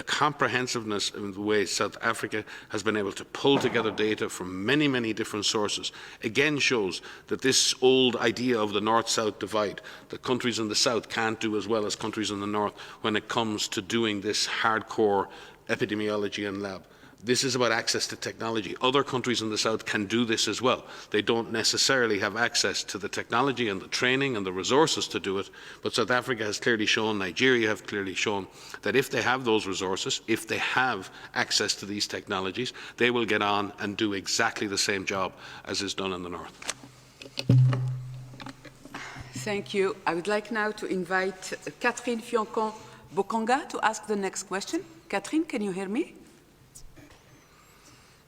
comprehensiveness in the way South Africa has been able to pull together data from many, many different sources, again shows that this old idea of the North-South divide, that countries in the South can't do as well as countries in the North when it comes to doing this hardcore epidemiology and lab. This is about access to technology. Other countries in the South can do this as well. They don't necessarily have access to the technology and the training and the resources to do it, but South Africa has clearly shown, Nigeria have clearly shown, that if they have those resources, if they have access to these technologies, they will get on and do exactly the same job as is done in the North. Thank you. I would like now to invite Catherine Fioncon-Bokonga to ask the next question. Catherine, can you hear me?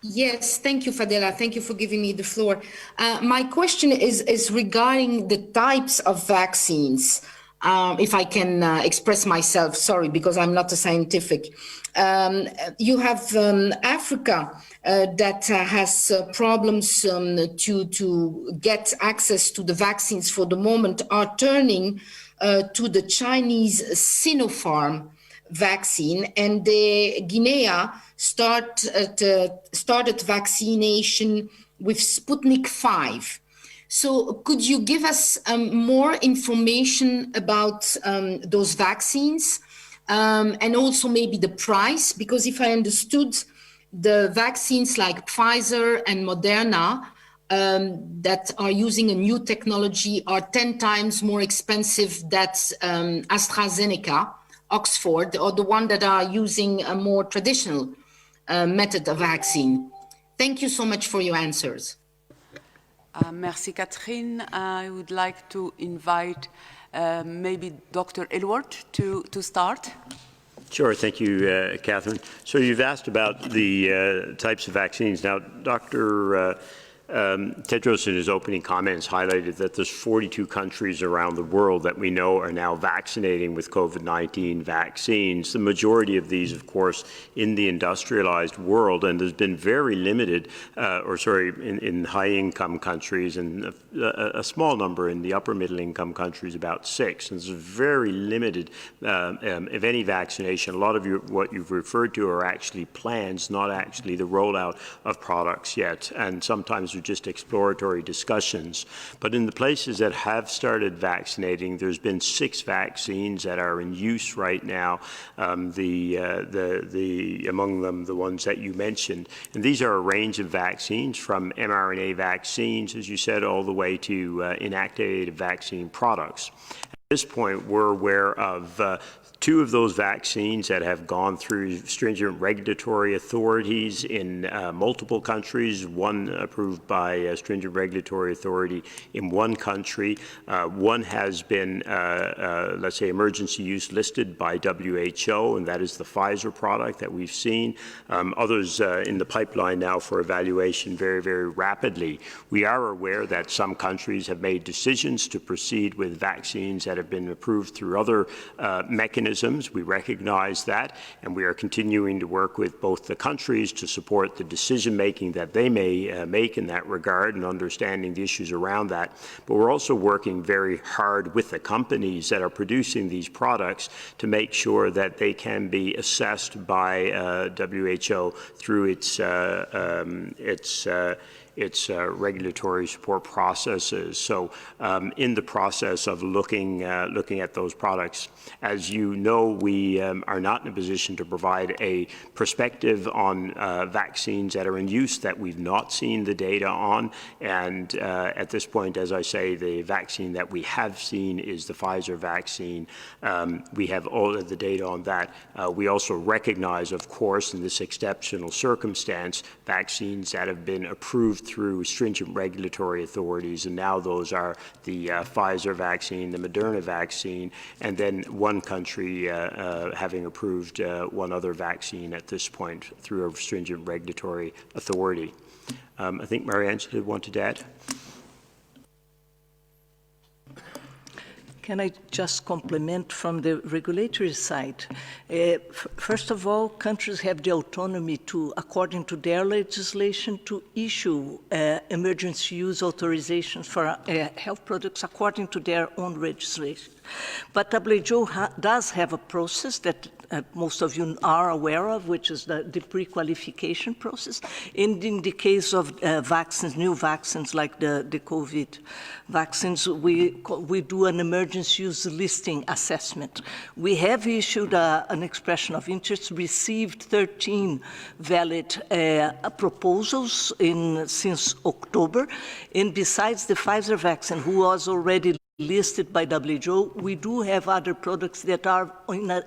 Yes, thank you, Fadela. Thank you for giving me the floor. My question is regarding the types of vaccines. if I can express myself, sorry, because I'm not a scientific. You have Africa that has problems to get access to the vaccines for the moment, are turning to the Chinese Sinopharm vaccine, and the Guinea started vaccination with Sputnik 5. So could you give us more information about those vaccines and also maybe the price? Because if I understood, the vaccines like Pfizer and Moderna that are using a new technology are 10 times more expensive than AstraZeneca, Oxford, or the one that are using a more traditional method of vaccine. Thank you so much for your answers. Merci, Catherine. I would like to invite maybe Dr. Aylward to start. Sure, thank you, Catherine. So you've asked about the types of vaccines. Now, Dr. Tedros in his opening comments highlighted that there's 42 countries around the world that we know are now vaccinating with COVID-19 vaccines. The majority of these, of course, in the industrialized world, and there's been very limited, in high-income countries, and a small number in the upper middle-income countries, about 6. And there's very limited, if any, vaccination. A lot of what you've referred to are actually plans, not actually the rollout of products yet. And sometimes just exploratory discussions. But in the places that have started vaccinating, there's been 6 vaccines that are in use right now, among them the ones that you mentioned. And these are a range of vaccines, from mRNA vaccines, as you said, all the way to inactivated vaccine products. At this point, we're aware of 2 of those vaccines that have gone through stringent regulatory authorities in multiple countries, one approved by a stringent regulatory authority in one country. One has been, let's say, emergency use listed by WHO, and that is the Pfizer product that we've seen. Others in the pipeline now for evaluation very, very rapidly. We are aware that some countries have made decisions to proceed with vaccines that have been approved through other mechanisms. We recognize that, and we are continuing to work with both the countries to support the decision-making that they may make in that regard and understanding the issues around that. But we're also working very hard with the companies that are producing these products to make sure that they can be assessed by WHO through its regulatory support processes. So in the process of looking at those products, as you know, we are not in a position to provide a perspective on vaccines that are in use that we've not seen the data on. And at this point, as I say, the vaccine that we have seen is the Pfizer vaccine. We have all of the data on that. We also recognize, of course, in this exceptional circumstance, vaccines that have been approved through stringent regulatory authorities, and now those are the Pfizer vaccine, the Moderna vaccine, and then one country having approved one other vaccine at this point through a stringent regulatory authority. I think Mariangela wanted to add. Can I just compliment from the regulatory side? First of all, countries have the autonomy to, according to their legislation, to issue emergency use authorizations for health products according to their own legislation. But WHO does have a process that most of you are aware of, which is the pre-qualification process. And in the case of vaccines, new vaccines like the COVID vaccines, we do an emergency use listing assessment. We have issued an expression of interest, received 13 valid proposals since October. And besides the Pfizer vaccine, who was already listed by WHO, we do have other products that are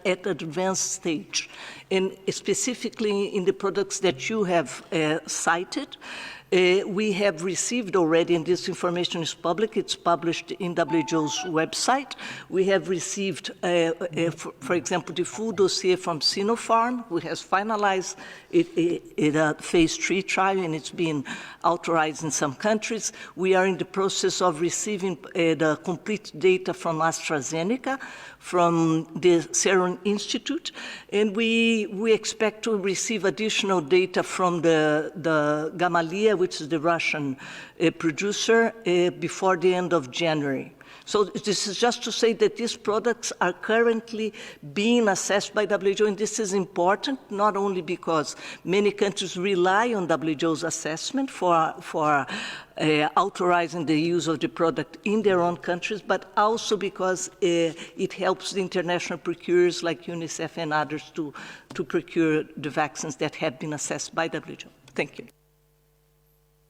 at advanced stage. And specifically in the products that you have cited, we have received already, and this information is public, it's published in WHO's website. We have received, for example, the full dossier from Sinopharm, who has finalized a phase 3 trial, and it's been authorized in some countries. We are in the process of receiving the complete data from AstraZeneca, from the Serum Institute, and we expect to receive additional data from the Gamaleya, which is the Russian producer, before the end of January. So this is just to say that these products are currently being assessed by WHO, and this is important, not only because many countries rely on WHO's assessment for authorizing the use of the product in their own countries, but also because it helps the international procurers like UNICEF and others to procure the vaccines that have been assessed by WHO. Thank you.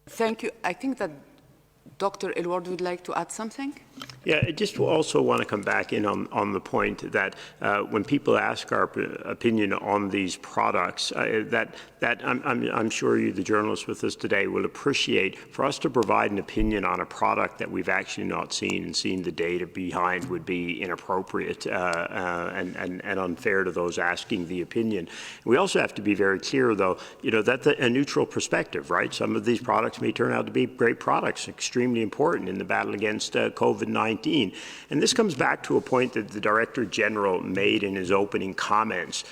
Thank you. I think that Dr. Elward would like to add something. Yeah, I just also want to come back in on the point that when people ask our opinion on these products, that I'm sure you, the journalists with us today, will appreciate for us to provide an opinion on a product that we've actually not seen and seen the data behind would be inappropriate and unfair to those asking the opinion. We also have to be very clear, though, that's a neutral perspective, right? Some of these products may turn out to be great products, extremely important in the battle against COVID-19. And this comes back to a point that the Director General made in his opening comments.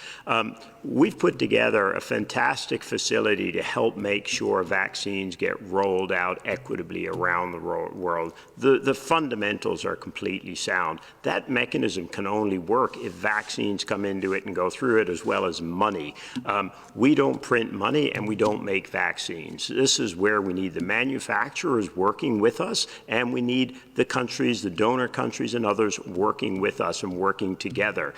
We've put together a fantastic facility to help make sure vaccines get rolled out equitably around the world. The fundamentals are completely sound. That mechanism can only work if vaccines come into it and go through it, as well as money. We don't print money and we don't make vaccines. This is where we need the manufacturers working with us, and we need the countries, the donor countries and others working with us and working together.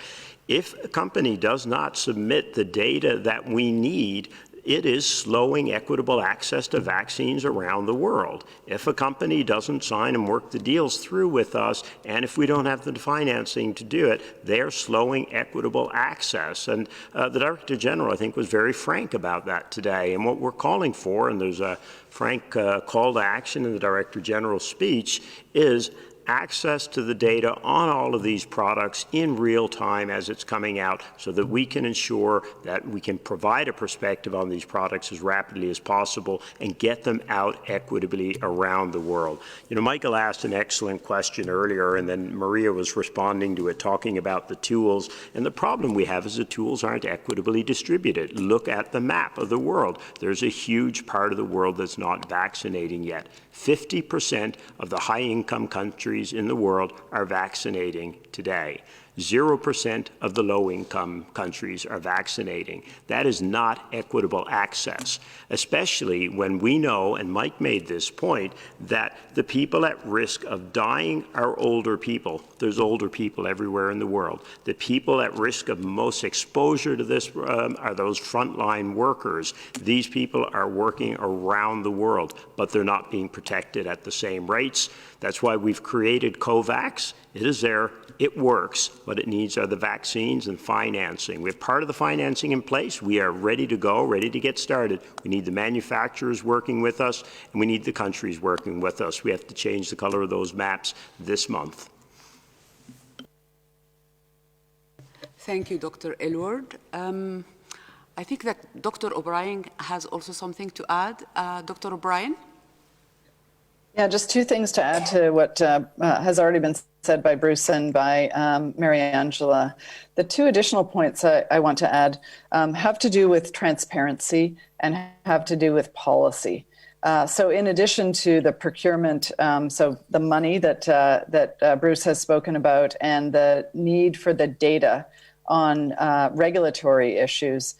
If a company does not submit the data that we need, it is slowing equitable access to vaccines around the world. If a company doesn't sign and work the deals through with us, and if we don't have the financing to do it, they're slowing equitable access. And the Director General, I think, was very frank about that today. And what we're calling for, and there's a frank call to action in the Director General's speech, is access to the data on all of these products in real time as it's coming out, so that we can ensure that we can provide a perspective on these products as rapidly as possible and get them out equitably around the world. Michael asked an excellent question earlier, and then Maria was responding to it, talking about the tools. And the problem we have is the tools aren't equitably distributed. Look at the map of the world. There's a huge part of the world that's not vaccinating yet. 50% of the high-income countries in the world are vaccinating today. 0% of the low-income countries are vaccinating. That is not equitable access, especially when we know, and Mike made this point, that the people at risk of dying are older people. There's older people everywhere in the world. The people at risk of most exposure to this are those frontline workers. These people are working around the world, but they're not being protected at the same rates. That's why we've created COVAX. It is there. It works. What it needs are the vaccines and financing. We have part of the financing in place. We are ready to go, ready to get started. We need the manufacturers working with us, and we need the countries working with us. We have to change the color of those maps this month. Thank you, Dr. Elward. I think that Dr. O'Brien has also something to add. Dr. O'Brien? Yeah, just two things to add to what has already been said by Bruce and by Mary Angela. The two additional points I want to add have to do with transparency and have to do with policy. So in addition to the procurement, so the money that Bruce has spoken about and the need for the data on regulatory issues,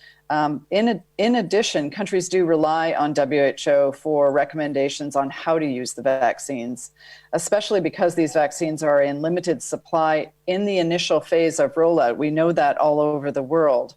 in addition, countries do rely on WHO for recommendations on how to use the vaccines, especially because these vaccines are in limited supply in the initial phase of rollout. We know that all over the world.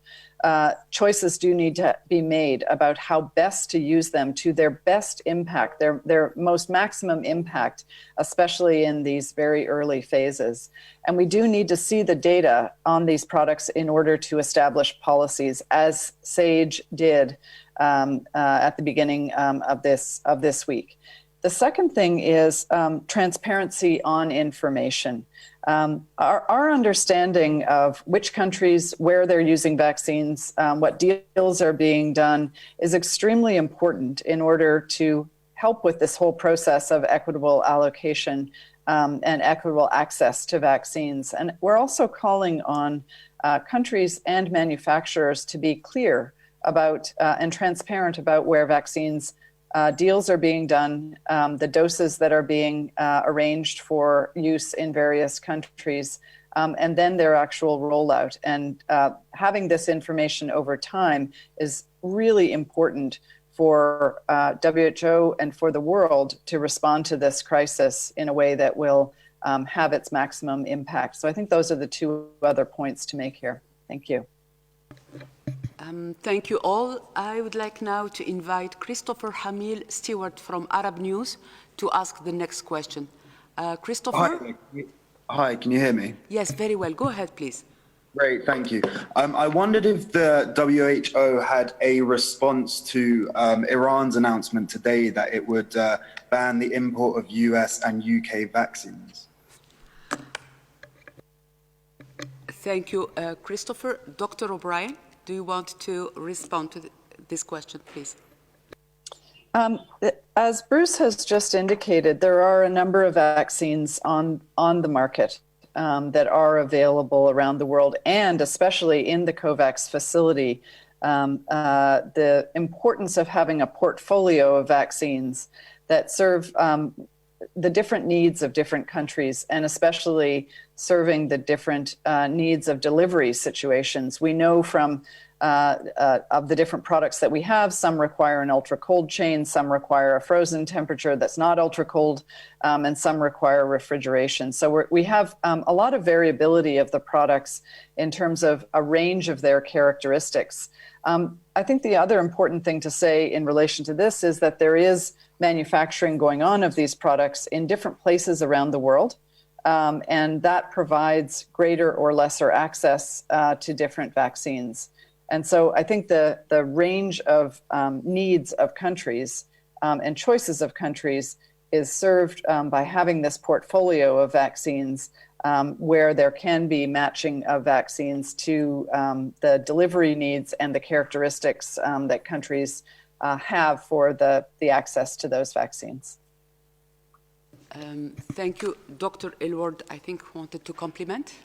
choices do need to be made about how best to use them to their best impact, their most maximum impact, especially in these very early phases. And we do need to see the data on these products in order to establish policies, as SAGE did at the beginning of this week. The second thing is transparency on information. Our understanding of which countries, where they're using vaccines, what deals are being done is extremely important in order to help with this whole process of equitable allocation and equitable access to vaccines. And we're also calling on countries and manufacturers to be clear about and transparent about where vaccines deals are being done, the doses that are being arranged for use in various countries, and then their actual rollout. And having this information over time is really important for WHO and for the world to respond to this crisis in a way that will have its maximum impact. So I think those are the two other points to make here. Thank you. Thank you all. I would like now to invite Christopher Hamil Stewart from Arab News to ask the next question. Christopher? Hi, can you hear me? Yes, very well. Go ahead, please. Great, thank you. I wondered if the WHO had a response to Iran's announcement today that it would ban the import of US and UK vaccines. Thank you, Christopher. Dr. O'Brien, do you want to respond to this question, please? As Bruce has just indicated, there are a number of vaccines on the market that are available around the world, and especially in the COVAX facility. The importance of having a portfolio of vaccines that serve the different needs of different countries, and especially serving the different needs of delivery situations. We know from of the different products that we have, some require an ultra cold chain, some require a frozen temperature that's not ultra cold, and some require refrigeration. So we have a lot of variability of the products in terms of a range of their characteristics. I think the other important thing to say in relation to this is that there is manufacturing going on of these products in different places around the world. And that provides greater or lesser access to different vaccines. And so I think the range of needs of countries and choices of countries is served by having this portfolio of vaccines where there can be matching of vaccines to the delivery needs and the characteristics that countries have for the access to those vaccines. Thank you. Dr. Aylward, I think, wanted to compliment.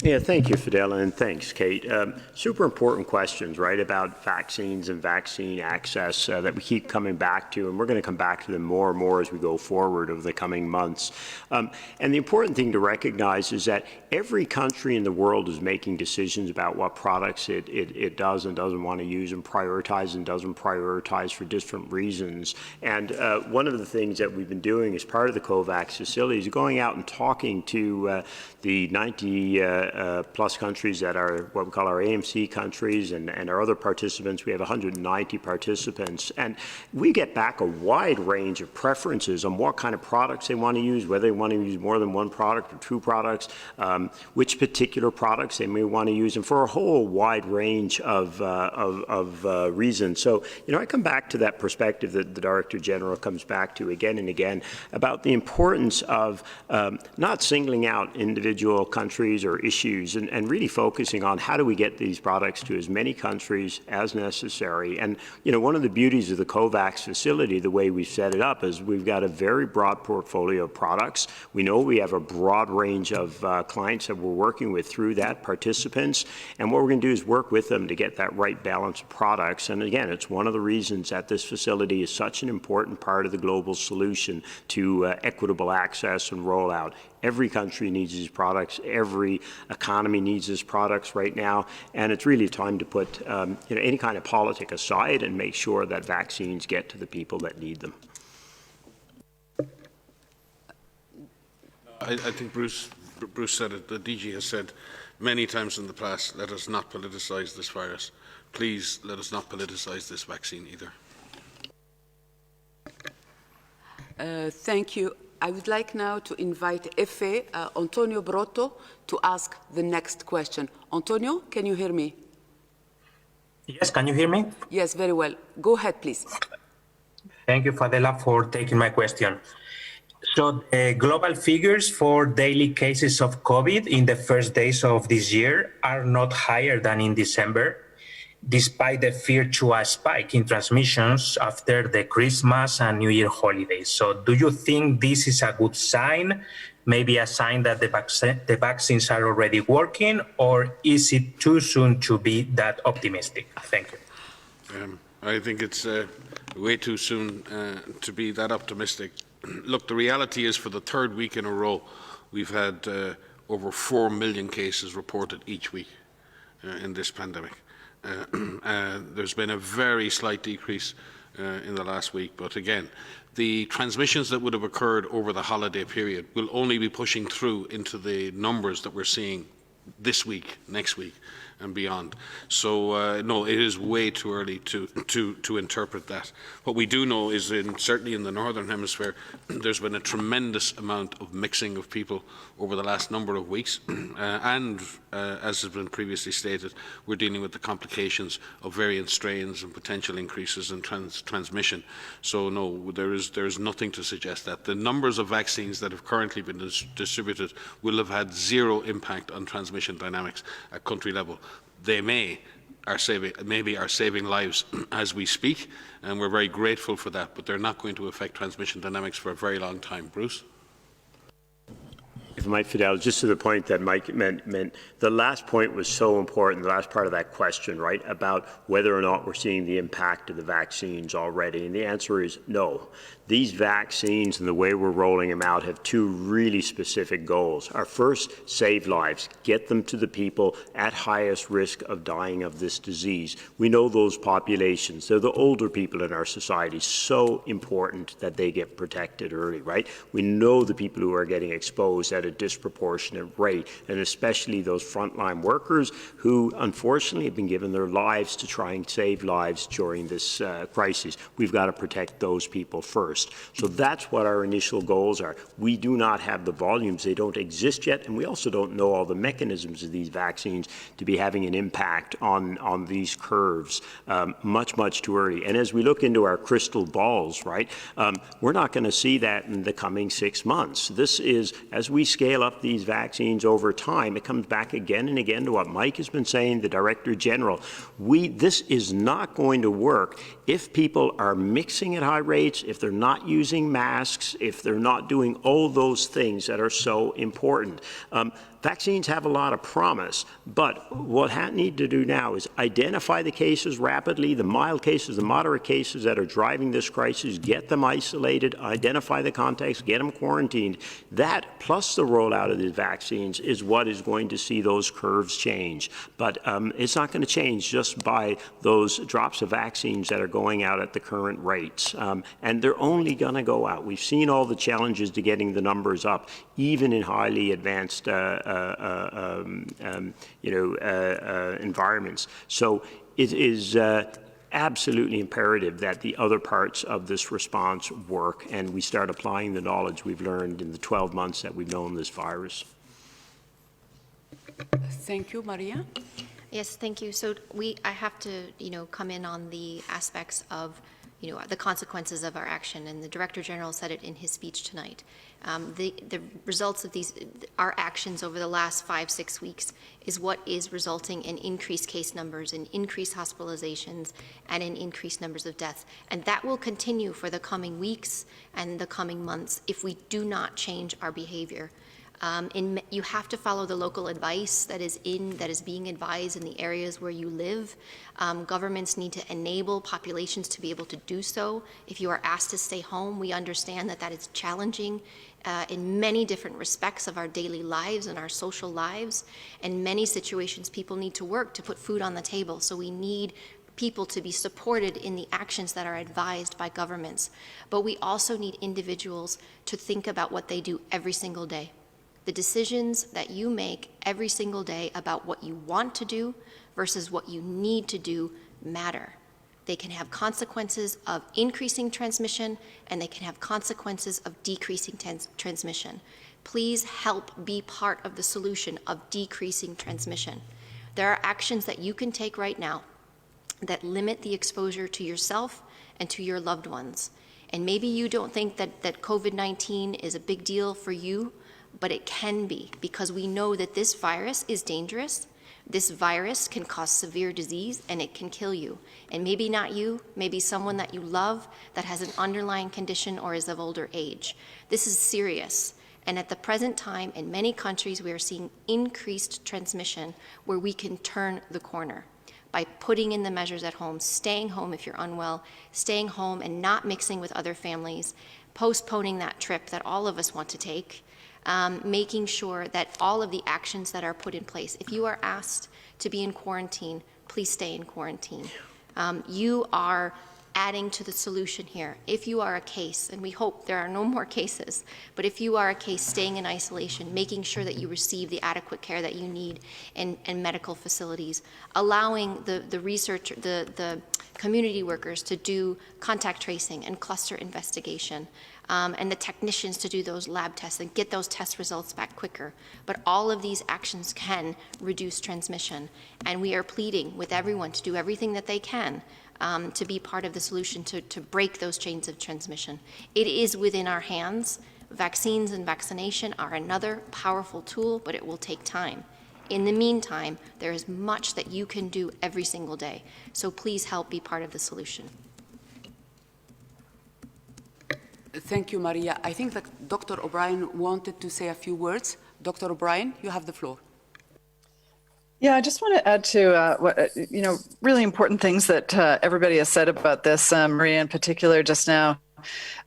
Yeah, thank you, Fidela, and thanks, Kate. Super important questions, right, about vaccines and vaccine access that we keep coming back to, and we're going to come back to them more and more as we go forward over the coming months. And the important thing to recognize is that every country in the world is making decisions about what products it does and doesn't want to use, and prioritize and doesn't prioritize for different reasons. And one of the things that we've been doing as part of the COVAX facility is going out and talking to the 90 plus countries that are what we call our AMC countries, and our other participants. We have 190 participants, and we get back a wide range of preferences on what kind of products they want to use, whether they want to use more than one product or two products, which particular products they may want to use, and for a whole wide range of reasons. So, you know, I come back to that perspective that the Director General comes back to again and again about the importance of not singling out individual countries or issues, and really focusing on how do we get these products to as many countries as necessary. And, you know, one of the beauties of the COVAX facility, the way we've set it up, is we've got a very broad portfolio of products. We know we have a broad range of clients that we're working with through that, participants, and what we're going to do is work with them to get that right balance of products. And again, it's one of the reasons that this facility is such an important part of the global solution to equitable access and rollout. Every country needs these products. Every economy needs these products right now. And it's really time to put any kind of politic aside and make sure that vaccines get to the people that need them. I think Bruce said it, the DG has said many times in the past, let us not politicize this virus. Please let us not politicize this vaccine either. Thank you. I would like now to invite Efe Antonio Brotto to ask the next question. Antonio, can you hear me? Yes, can you hear me? Yes, very well. Go ahead, please. Thank you, Fadela, for taking my question. So the global figures for daily cases of COVID in the first days of this year are not higher than in December, despite the fear to a spike in transmissions after the Christmas and New Year holidays. So do you think this is a good sign, maybe a sign that the vaccines are already working, or is it too soon to be that optimistic? Thank you. I think it's way too soon to be that optimistic. Look, the reality is for the third week in a row, we've had over 4 million cases reported each week in this pandemic. There's been a very slight decrease in the last week, but again, the transmissions that would have occurred over the holiday period will only be pushing through into the numbers that we're seeing this week, next week, and beyond. So no, it is way too early to interpret that. What we do know is, certainly in the Northern Hemisphere, there's been a tremendous amount of mixing of people over the last number of weeks, and as has been previously stated, we're dealing with the complications of variant strains and potential increases in transmission. So no, there is nothing to suggest that. The numbers of vaccines that have currently been distributed will have had zero impact on transmission dynamics at country level. They maybe are saving lives as we speak, and we're very grateful for that, but they're not going to affect transmission dynamics for a very long time. Bruce? If I might, Fidel, just to the point that Mike meant, the last point was so important, the last part of that question, right, about whether or not we're seeing the impact of the vaccines already, and the answer is no. These vaccines and the way we're rolling them out have two really specific goals. Our first, save lives, get them to the people at highest risk of dying of this disease. We know those populations, they're the older people in our society, so important that they get protected early, right? We know the people who are getting exposed at a disproportionate rate, and especially those frontline workers who unfortunately have been given their lives to try and save lives during this crisis. We've got to protect those people first. So that's what our initial goals are. We do not have the volumes, they don't exist yet, and we also don't know all the mechanisms of these vaccines to be having an impact on these curves. Much too early. And as we look into our crystal balls, right, we're not going to see that in the coming 6 months. This is, as we scale up these vaccines over time, it comes back again and again to what Mike has been saying, the Director General. This is not going to work if people are mixing at high rates, if they're not using masks, if they're not doing all those things that are so important. Vaccines have a lot of promise, but what we need to do now is identify the cases rapidly, the mild cases, the moderate cases that are driving this crisis, get them isolated, identify the contacts, get them quarantined. That, plus the rollout of these vaccines, is what is going to see those curves change. But it's not going to change just by those drops of vaccines that are going out at the current rates. And they're only going to go out. We've seen all the challenges to getting the numbers up, even in highly advanced environments. So it is absolutely imperative that the other parts of this response work, and we start applying the knowledge we've learned in the 12 months that we've known this virus. Thank you, Maria. Yes, thank you. So I have to, come in on the aspects of, the consequences of our action, and the Director General said it in his speech tonight. The results of our actions over the last 5-6 weeks is what is resulting in increased case numbers, in increased hospitalizations, and in increased numbers of deaths. And that will continue for the coming weeks and the coming months if we do not change our behavior. You have to follow the local advice that is being advised in the areas where you live. Governments need to enable populations to be able to do so. If you are asked to stay home, we understand that is challenging in many different respects of our daily lives and our social lives. In many situations, people need to work to put food on the table, so we need people to be supported in the actions that are advised by governments. But we also need individuals to think about what they do every single day. The decisions that you make every single day about what you want to do versus what you need to do matter. They can have consequences of increasing transmission, and they can have consequences of decreasing transmission. Please help be part of the solution of decreasing transmission. There are actions that you can take right now that limit the exposure to yourself and to your loved ones. And maybe you don't think that COVID-19 is a big deal for you, but it can be, because we know that this virus is dangerous. This virus can cause severe disease, and it can kill you. And maybe not you, maybe someone that you love that has an underlying condition or is of older age. This is serious. And at the present time, in many countries, we are seeing increased transmission where we can turn the corner by putting in the measures at home, staying home if you're unwell, staying home and not mixing with other families, postponing that trip that all of us want to take, making sure that all of the actions that are put in place. If you are asked to be in quarantine, please stay in quarantine. You are adding to the solution here. If you are a case, and we hope there are no more cases, but if you are a case staying in isolation, making sure that you receive the adequate care that you need in medical facilities, allowing the research, the community workers to do contact tracing and cluster investigation, and the technicians to do those lab tests and get those test results back quicker. But all of these actions can reduce transmission, and we are pleading with everyone to do everything that they can to be part of the solution to break those chains of transmission. It is within our hands. Vaccines and vaccination are another powerful tool, but it will take time. In the meantime, there is much that you can do every single day. So please help be part of the solution. Thank you, Maria. I think that Dr. O'Brien wanted to say a few words. Dr. O'Brien, you have the floor. Yeah, I just want to add to what really important things that everybody has said about this, Maria in particular just now.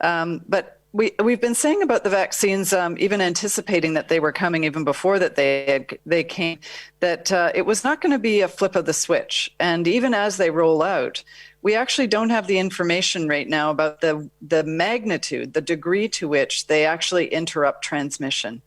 But we've been saying about the vaccines, even anticipating that they were coming even before that they came, that it was not going to be a flip of the switch. And even as they roll out, we actually don't have the information right now about the magnitude, the degree to which they actually interrupt transmission.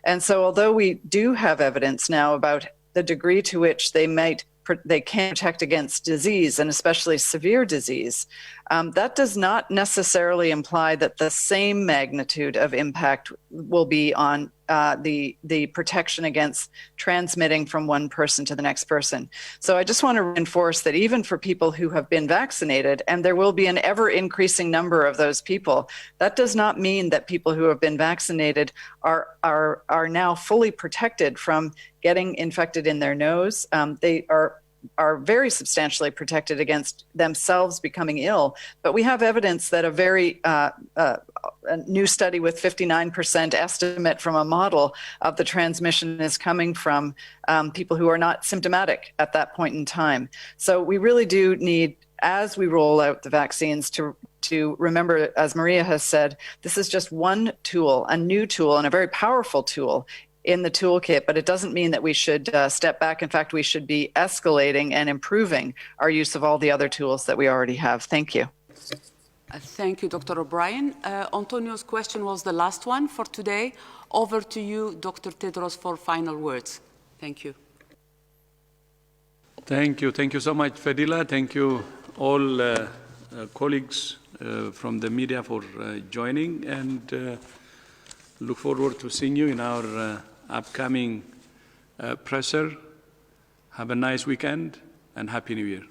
And so although we do have evidence now about the degree to which they can protect against disease, and especially severe disease, that does not necessarily imply that the same magnitude of impact will be on the protection against transmitting from one person to the next person. So I just want to reinforce that even for people who have been vaccinated, and there will be an ever-increasing number of those people, that does not mean that people who have been vaccinated are now fully protected from getting infected in their nose. They are very substantially protected against themselves becoming ill. But we have evidence that a new study with 59% estimate from a model of the transmission is coming from people who are not symptomatic at that point in time. So we really do need, as we roll out the vaccines, to remember, as Maria has said, this is just one tool, a new tool, and a very powerful tool in the toolkit, but it doesn't mean that we should step back. In fact, we should be escalating and improving our use of all the other tools that we already have. Thank you. Thank you, Dr. O'Brien. Antonio's question was the last one for today. Over to you, Dr. Tedros, for final words. Thank you. Thank you. Thank you so much, Fadila. Thank you all colleagues from the media for joining, and look forward to seeing you in our upcoming presser. Have a nice weekend and Happy New Year.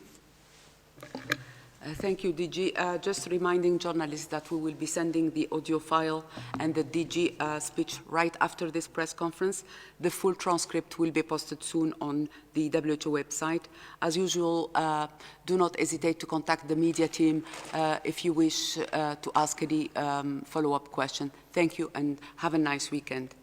Thank you, DG. Just reminding journalists that we will be sending the audio file and the DG speech right after this press conference. The full transcript will be posted soon on the WHO website. As usual, do not hesitate to contact the media team if you wish to ask any follow-up question. Thank you and have a nice weekend.